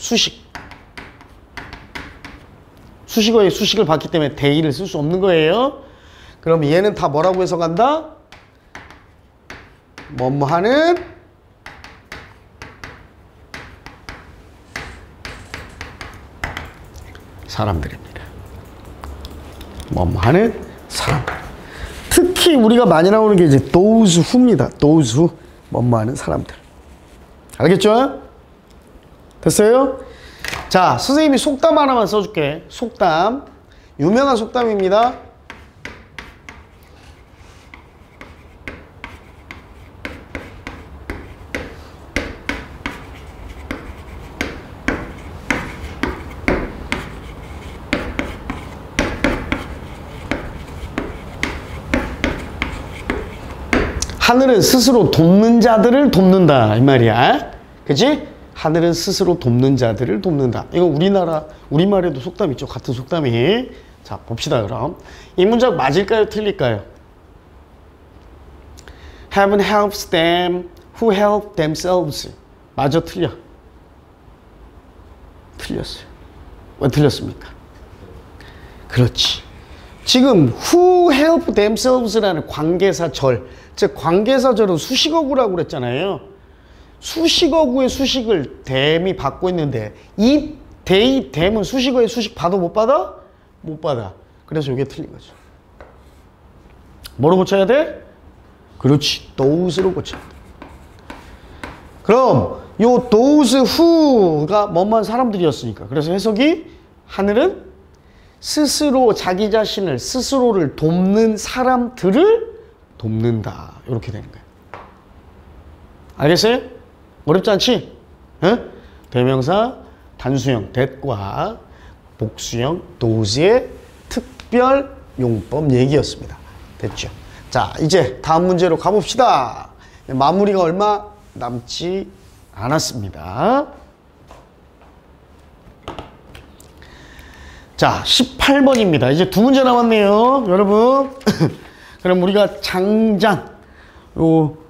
수식어에 수식을 받기 때문에 they를 쓸 수 없는 거예요. 그럼 얘는 다 뭐라고 해석한다? 뭐뭐하는 사람들입니다. 뭐뭐하는 사람들. 특히 우리가 많이 나오는 게 이제 those who입니다. those who 뭐뭐하는 사람들. 알겠죠? 됐어요? 자, 선생님이 속담 하나만 써줄게. 속담. 유명한 속담입니다. 하늘은 스스로 돕는 자들을 돕는다 이 말이야. 그치? 하늘은 스스로 돕는 자들을 돕는다. 이거 우리말에도 속담 있죠. 같은 속담이. 자, 봅시다 그럼. 이 문장 맞을까요? 틀릴까요? Heaven helps them who help themselves. 맞아, 틀려? 틀렸어요. 왜 틀렸습니까? 그렇지. 지금 who help themselves라는 관계사절, 즉 관계사절은 수식어구라고 그랬잖아요. 수식어구의 수식을 them이 받고 있는데 이 they, them은 수식어의 수식 받아 못 받아? 못 받아. 그래서 이게 틀린 거죠. 뭐로 고쳐야 돼? 그렇지. those로 고쳐야 돼. 그럼 요 those who가 뭐만 사람들이었으니까. 그래서 해석이 하늘은 스스로 자기 자신을 스스로를 돕는 사람들을 돕는다. 이렇게 되는 거예요. 알겠어요? 어렵지 않지? 어? 대명사 단수형 that과 복수형 those의 특별 용법 얘기였습니다. 됐죠? 자, 이제 다음 문제로 가봅시다. 마무리가 얼마 남지 않았습니다. 자, 18번입니다. 이제 두 문제 남았네요, 여러분. 그럼 우리가 장장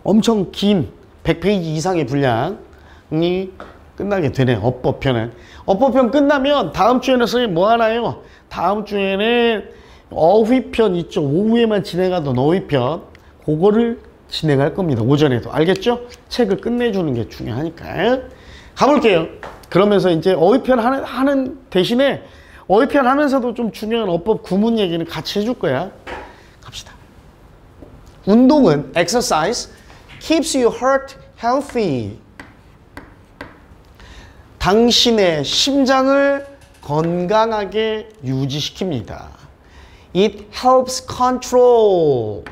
엄청 긴 100페이지 이상의 분량이 끝나게 되네요. 어법편은. 어법편 끝나면 다음 주에는 선생님 뭐 하나요? 다음 주에는 어휘편 있죠. 오후에만 진행하던 어휘편. 그거를 진행할 겁니다. 오전에도. 알겠죠? 책을 끝내주는 게 중요하니까. 가볼게요. 그러면서 이제 어휘편 하는 대신에 어휘편 하면서도 좀 중요한 어법 구문 얘기는 같이 해줄 거야. 갑시다. 운동은 exercise keeps your heart healthy. 당신의 심장을 건강하게 유지시킵니다. It helps control.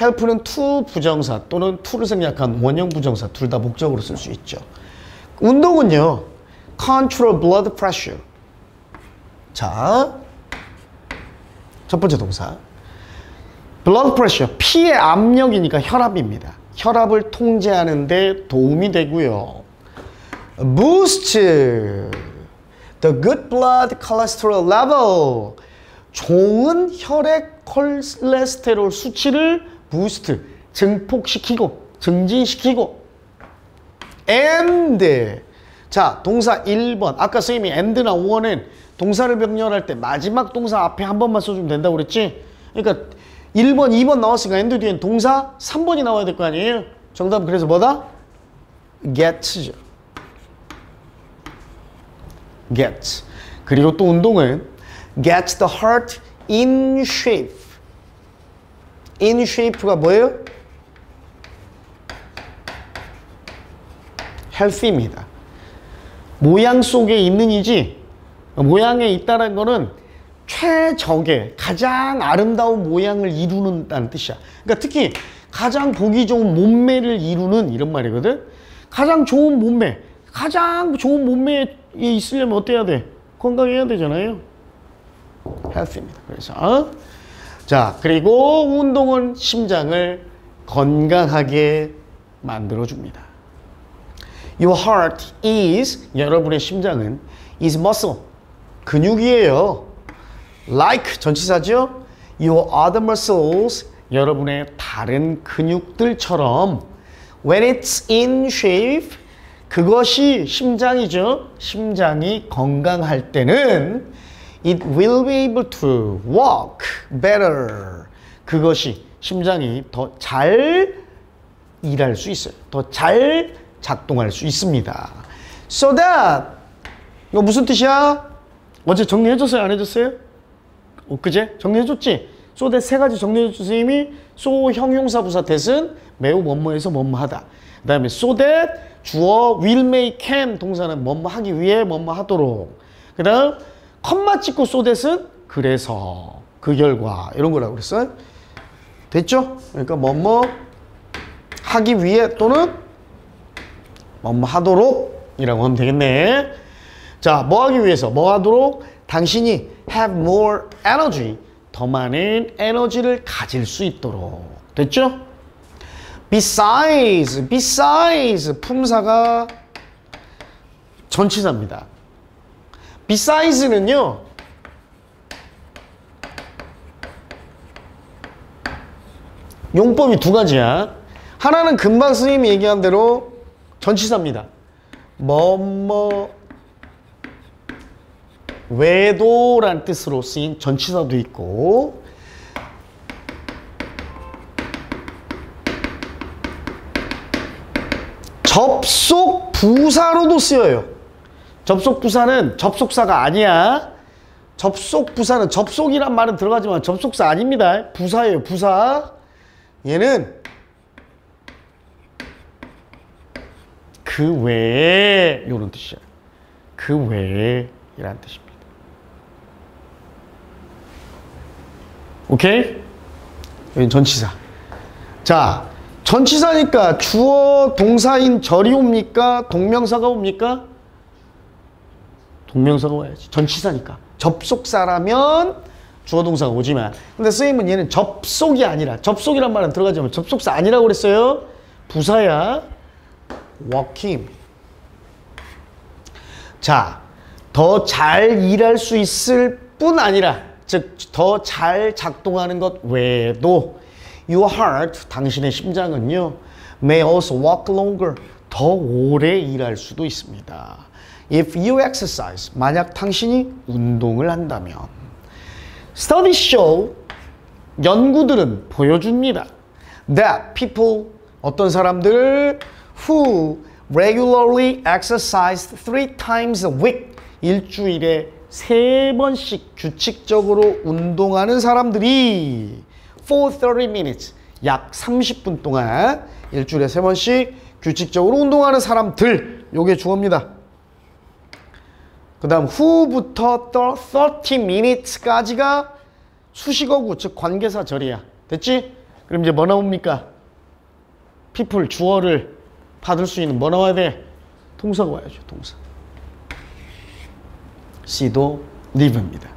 help는 to 부정사 또는 to를 생략한 원형 부정사 둘 다 목적으로 쓸 수 있죠. 운동은요, control blood pressure. 자, 첫 번째 동사. blood pressure, 피의 압력이니까 혈압입니다. 혈압을 통제하는 데 도움이 되고요. boost the good blood cholesterol level. 좋은 혈액 콜레스테롤 수치를 부스트, 증폭시키고, 증진시키고. and. 자, 동사 1번. 아까 선생님이 and나 on은 동사를 병렬할 때 마지막 동사 앞에 한 번만 써주면 된다고 그랬지? 그러니까 1번, 2번 나왔으니까 and 뒤엔 동사 3번이 나와야 될 거 아니에요? 정답은 그래서 뭐다? get죠. get. 그리고 또 운동은 get the heart in shape. in shape가 뭐예요? healthy입니다. 모양 속에 있는이지 모양에 있다는 거는 최적의 가장 아름다운 모양을 이루는다는 뜻이야. 그러니까 특히 가장 보기 좋은 몸매를 이루는 이런 말이거든. 가장 좋은 몸매, 가장 좋은 몸매에 있으려면 어때야 돼? 건강해야 되잖아요. healthy입니다. 그래서 자, 그리고 운동은 심장을 건강하게 만들어줍니다. Your heart is, 여러분의 심장은 is muscle, 근육이에요. Like, 전치사죠? Your other muscles, 여러분의 다른 근육들처럼 when it's in shape, 그것이 심장이죠. 심장이 건강할 때는 it will be able to work better. 그것이 심장이 더 잘 일할 수 있어요. 더 잘 작동할 수 있습니다. So that 이거 무슨 뜻이야? 어제 정리해줬어요? 안 해줬어요? 그제? 정리해줬지? so that 세 가지 정리해줬죠. 선생님이 so 형용사 부사 that은 매우 뭐뭐해서 뭐뭐하다. 그 다음에 so that 주어 will, may, can 동사는 뭐뭐 하기 위해 뭐뭐 하도록. 그 다음 컴마 찍고 so that은 그래서 그 결과 이런 거라고 그랬어요. 됐죠? 그러니까 뭐뭐 하기 위해 또는 뭐뭐 하도록 이라고 하면 되겠네. 자, 뭐 하기 위해서 뭐 하도록? 당신이 have more energy, 더 많은 에너지를 가질 수 있도록. 됐죠? besides 품사가 전치사입니다. beside스는요 용법이 두 가지야. 하나는 금방 선생님이 얘기한 대로 전치사입니다. 뭐뭐 외도란 뜻으로 쓰인 전치사도 있고 접속 부사로도 쓰여요. 접속 부사는 접속사가 아니야. 접속 부사는 접속이란 말은 들어가지만 접속사 아닙니다. 부사예요. 부사. 얘는 그 외에 이런 뜻이야. 그 외에 이란 뜻입니다. 오케이? 여기 전치사. 자, 전치사니까 주어 동사인 절이 옵니까? 동명사가 옵니까? 동명사가 와야지. 전치사니까. 접속사라면 주어 동사가 오지만 근데 선생님은 얘는 접속이 아니라 접속이란 말은 들어가지만 접속사 아니라고 그랬어요. 부사야. working. 자, 더 잘 일할 수 있을 뿐 아니라 즉 더 잘 작동하는 것 외에도 your heart, 당신의 심장은요 may also work longer, 더 오래 일할 수도 있습니다. If you exercise, 만약 당신이 운동을 한다면. Studies show, 연구들은 보여줍니다. That people, 어떤 사람들 who regularly exercise 3 times a week, 일주일에 3번씩 규칙적으로 운동하는 사람들이 for 30 minutes, 약 30분 동안 일주일에 3번씩 규칙적으로 운동하는 사람들, 요게 주어입니다. 그 다음 who부터 30 minutes까지가 수식어구, 즉 관계사 절이야. 됐지? 그럼 이제 뭐 나옵니까? people, 주어를 받을 수 있는 뭐 나와야 돼? 동사가 와야죠. 동사. C도 live입니다.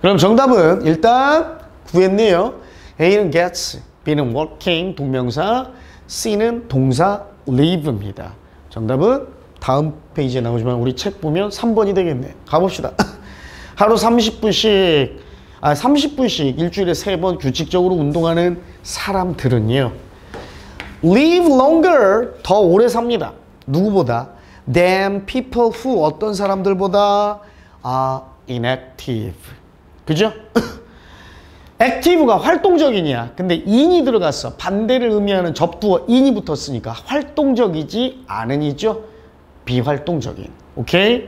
그럼 정답은 일단 구했네요. A는 gets, B는 working, 동명사, C는 동사 live입니다. 정답은 다음 페이지에 나오지만 우리 책 보면 3번이 되겠네. 가봅시다. 하루 30분씩 일주일에 3번 규칙적으로 운동하는 사람들은요 live longer, 더 오래 삽니다. 누구보다? than people who, 어떤 사람들보다 are inactive. 그죠? active가 활동적이냐. 근데 in이 들어갔어. 반대를 의미하는 접두어 in이 붙었으니까 활동적이지 않은이죠. 비활동적인. 오케이?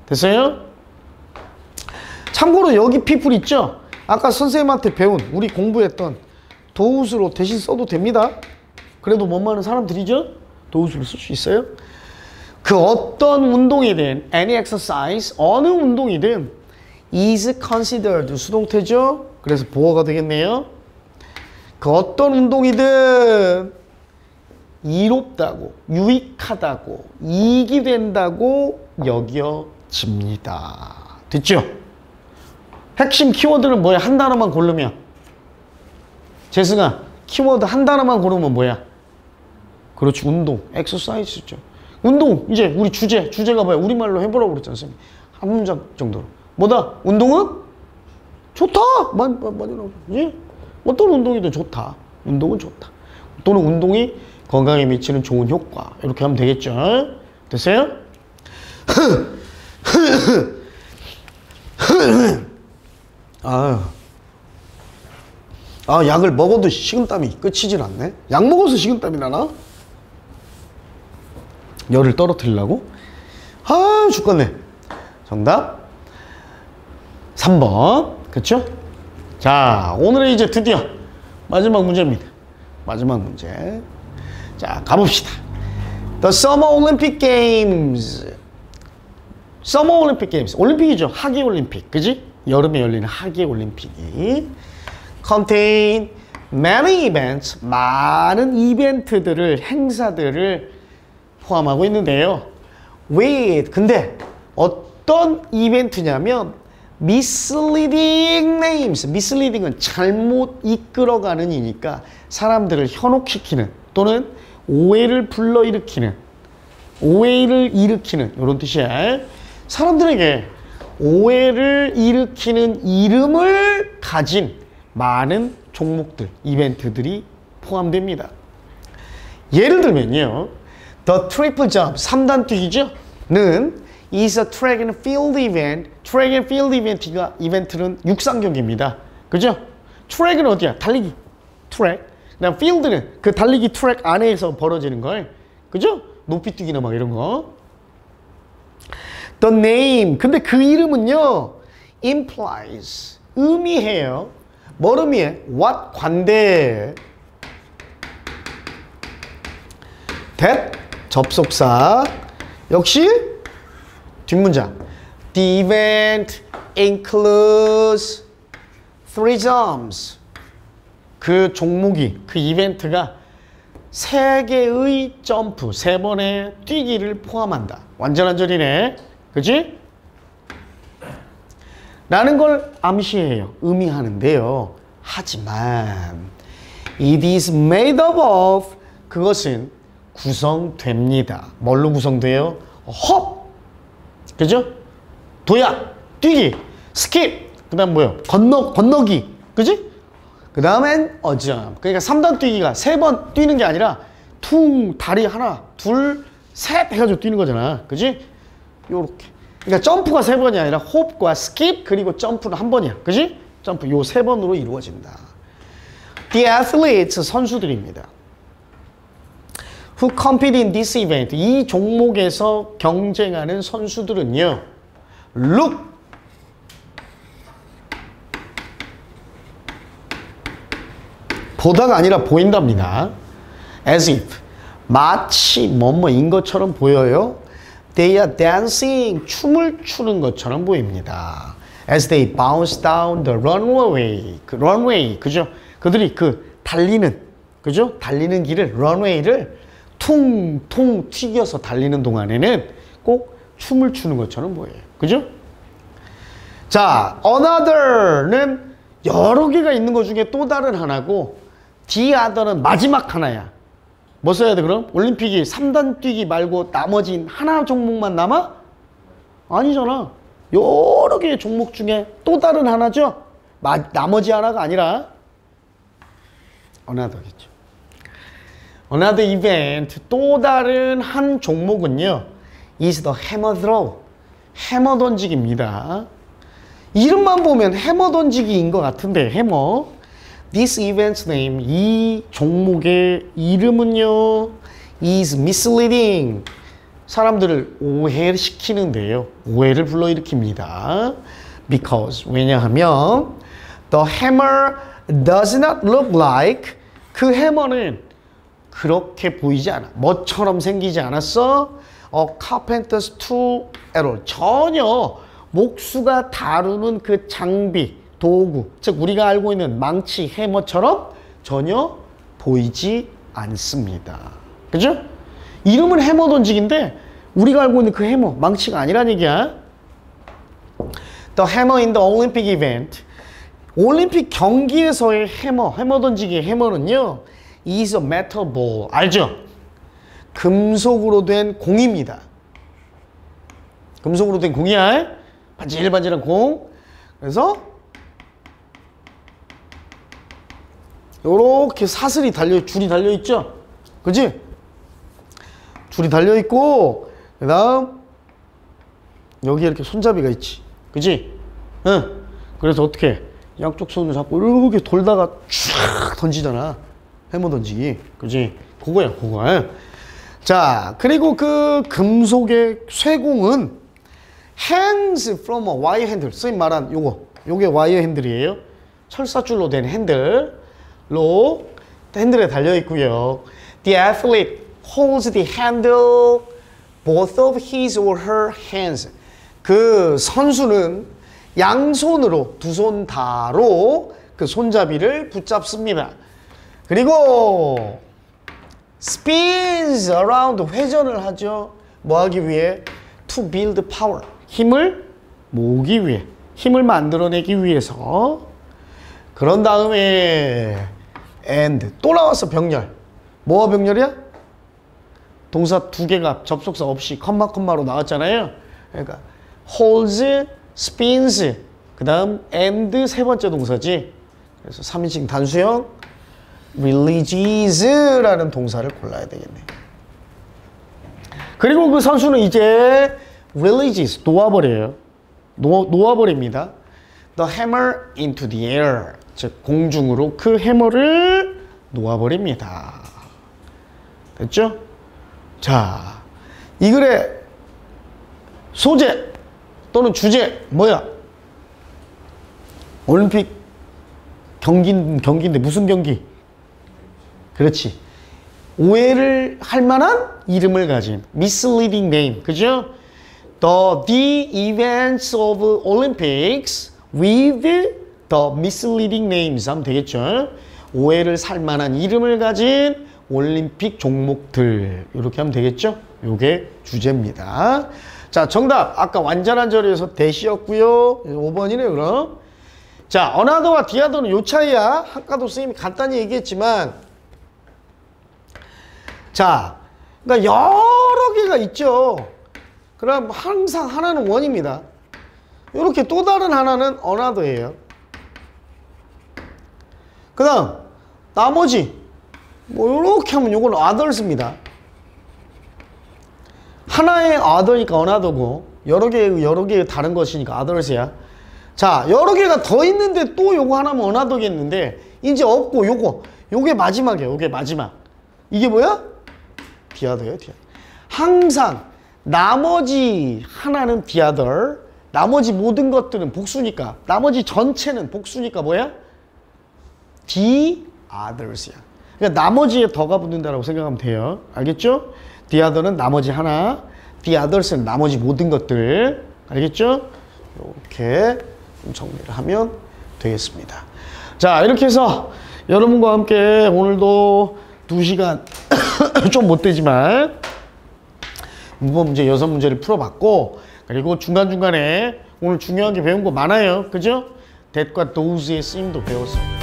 됐어요? 참고로 여기 people 있죠? 아까 선생님한테 배운, 우리 공부했던 도우스로 대신 써도 됩니다. 그래도 뭐만 하는 사람들이죠? 도우스로 쓸 수 있어요. 그 어떤 운동이든 any exercise 어느 운동이든 is considered 수동태죠. 그래서 보어가 되겠네요. 그 어떤 운동이든 이롭다고 유익하다고 이익이 된다고 여겨집니다. 됐죠? 핵심 키워드는 뭐야? 한 단어만 고르면. 재승아, 키워드 한 단어만 고르면 뭐야? 그렇지, 운동, 엑서사이즈죠. 운동, 이제 우리 주제가 뭐야? 우리말로 해보라고 그랬지 않습니까? 한 문장 정도로. 뭐다? 운동은? 좋다! 많이 나오죠. 예? 어떤 운동이든 좋다. 운동은 좋다. 또는 운동이 건강에 미치는 좋은 효과. 이렇게 하면 되겠죠? 됐어요? 약을 먹어도 식은땀이 끝이질 않네. 약 먹어서 식은땀이 나나? 열을 떨어뜨리려고? 죽겠네. 정답 3번. 그쵸? 자, 오늘의 이제 드디어 마지막 문제입니다. 마지막 문제. 자, 가봅시다. The Summer Olympic Games. Summer Olympic Games. 올림픽이죠. 하계 올림픽. 그지? 여름에 열리는 하계 올림픽이 contain many events. 많은 이벤트들을, 행사들을 포함하고 있는데요. with. 근데 어떤 이벤트냐면 misleading names. misleading은 잘못 이끌어가는 이니까 사람들을 현혹시키는 또는 오해를 불러일으키는, 오해를 일으키는 이런 뜻이야. 사람들에게 오해를 일으키는 이름을 가진 많은 종목들, 이벤트들이 포함됩니다. 예를 들면요. The triple jump, 3단 뛰기죠? 는 is a track and field event. track and field 이벤트는 육상 경기입니다. 그죠? 트랙은 어디야? 달리기. 트랙. 그다음 field는 그 달리기 트랙 안에서 벌어지는 걸. 그죠? 높이 뛰기나 막 이런 거. The name. 근데 그 이름은요. implies. 의미해요. 뭘 의미해? what 관대. that 접속사. 역시 뒷문장. The event includes 3 jumps. 그 종목이, 그 이벤트가 3개의 점프, 3번의 뛰기를 포함한다. 완전한절이네. 그치? 라는 걸 암시해요. 의미하는데요. 하지만 it is made up of. 그것은 구성됩니다. 뭘로 구성돼요? 헙. 그죠? 도약, 뛰기, 스킵. 그 다음 뭐요? 건너기. 그지? 그 다음엔 어점. 그러니까 3단 뛰기가 3번 뛰는 게 아니라 퉁, 다리 하나, 둘, 셋 해가지고 뛰는 거잖아. 그지? 요렇게. 그러니까 점프가 3번이 아니라 홉과 스킵 그리고 점프는 1번이야. 그지? 점프 요 3번으로 이루어진다. The athletes, 선수들입니다. Who compete in this event. 이 종목에서 경쟁하는 선수들은요. Look. 보다가 아니라 보인답니다. As if. 마치 뭐뭐인 것처럼 보여요. They are dancing. 춤을 추는 것처럼 보입니다. As they bounce down the runway. 그 runway. 그죠? 그들이 그 달리는. 그죠? 달리는 길을, runway를 퉁퉁 튀겨서 달리는 동안에는 꼭 춤을 추는 것처럼 보여요. 그죠? 자, another는 여러 개가 있는 것 중에 또 다른 하나고 the other는 마지막 하나야. 뭐 써야 돼 그럼? 올림픽이 3단 뛰기 말고 나머지 하나 종목만 남아? 아니잖아. 여러 개의 종목 중에 또 다른 하나죠? 나머지 하나가 아니라 another겠죠. Another event, 또 다른 한 종목은요. is the hammer throw. 해머 던지기입니다. 이름만 보면 해머 던지기인 것 같은데, 해머. This event's name, 이 종목의 이름은요. is misleading. 사람들을 오해시키는데요. 오해를 불러일으킵니다. Because, 왜냐하면 the hammer does not look like. 그 해머는 그렇게 보이지 않아. 뭐처럼 생기지 않았어? a carpenter's tool at all. 전혀 목수가 다루는 그 장비, 도구, 즉 우리가 알고 있는 망치, 해머처럼 전혀 보이지 않습니다. 그죠? 이름은 해머 던지기인데 우리가 알고 있는 그 해머, 망치가 아니란 얘기야. The hammer in the Olympic event. 올림픽 경기에서의 해머 던지기의 해머는요, is a metal ball. 알죠? 금속으로 된 공입니다. 금속으로 된 공이야. 반질반질한 공. 그래서 요렇게 사슬이 줄이 달려있죠? 그지? 줄이 달려있고, 그 다음, 여기 이렇게 손잡이가 있지. 그지? 응. 그래서 어떻게 해? 양쪽 손을 잡고 이렇게 돌다가 쫙 던지잖아. 해머 던지기. 그지? 그거야, 그거. 자, 그리고 그 금속의 쇠공은 hangs from a wire handle. 선생님 말한 요게 와이어 핸들이에요. 철사줄로 된 핸들에 달려있고요. The athlete holds the handle both of his or her hands. 그 선수는 양손으로, 두 손 다로 그 손잡이를 붙잡습니다. 그리고 spins around, 회전을 하죠. 뭐 하기 위해? To build power. 힘을 모으기 위해, 힘을 만들어내기 위해서. 그런 다음에 and, 또 나왔어. 병렬. 뭐가 병렬이야? 동사 두 개가 접속사 없이 컴마로 나왔잖아요. 그러니까 holds, spins, 그 다음 and 세 번째 동사지. 그래서 3인칭 단수형 releases 라는 동사를 골라야 되겠네. 그리고 그 선수는 이제 releases, 놓아버려요. 놓아버립니다. The hammer into the air. 즉 공중으로 그 해머를 놓아버립니다. 됐죠? 자, 이 글의 소재 또는 주제 뭐야? 올림픽 경기인데 무슨 경기? 그렇지. 오해를 할 만한 이름을 가진 misleading name. 그죠? The events of Olympics with the misleading names 하면 되겠죠. 오해를 살 만한 이름을 가진 올림픽 종목들. 이렇게 하면 되겠죠. 요게 주제입니다. 자, 정답. 아까 완전한 절에서 대시였고요. 5번이네요, 그럼. 자, 어나더와 디아더는 요 차이야. 아까도 선생님이 간단히 얘기했지만, 자, 그러니까 여러 개가 있죠. 그럼 항상 하나는 원입니다. 이렇게 또 다른 하나는 어나더예요. 그 다음 나머지 뭐 이렇게 하면 요건 others입니다. 하나의 other니까 어나더고 여러 개의 다른 것이니까 others야. 자, 여러 개가 더 있는데 또 요거 하나면 어나더겠는데 이제 없고 요게 마지막이에요. 요게 마지막. 이게 뭐야? 디아더예요, 디아더. 항상 나머지 하나는 디아더, 나머지 모든 것들은 복수니까, 나머지 전체는 복수니까 뭐야? the others야. 그러니까 나머지에 더가 붙는다라고 생각하면 돼요. 알겠죠? the other는 나머지 하나, the others는 나머지 모든 것들. 알겠죠? 이렇게 정리를 하면 되겠습니다. 자, 이렇게 해서 여러분과 함께 오늘도 2시간 좀 못되지만 문법 문제 6문제를 풀어봤고, 그리고 중간중간에 오늘 중요한 게 배운 거 많아요. 그죠? that과 those의 쓰임도 배웠어요.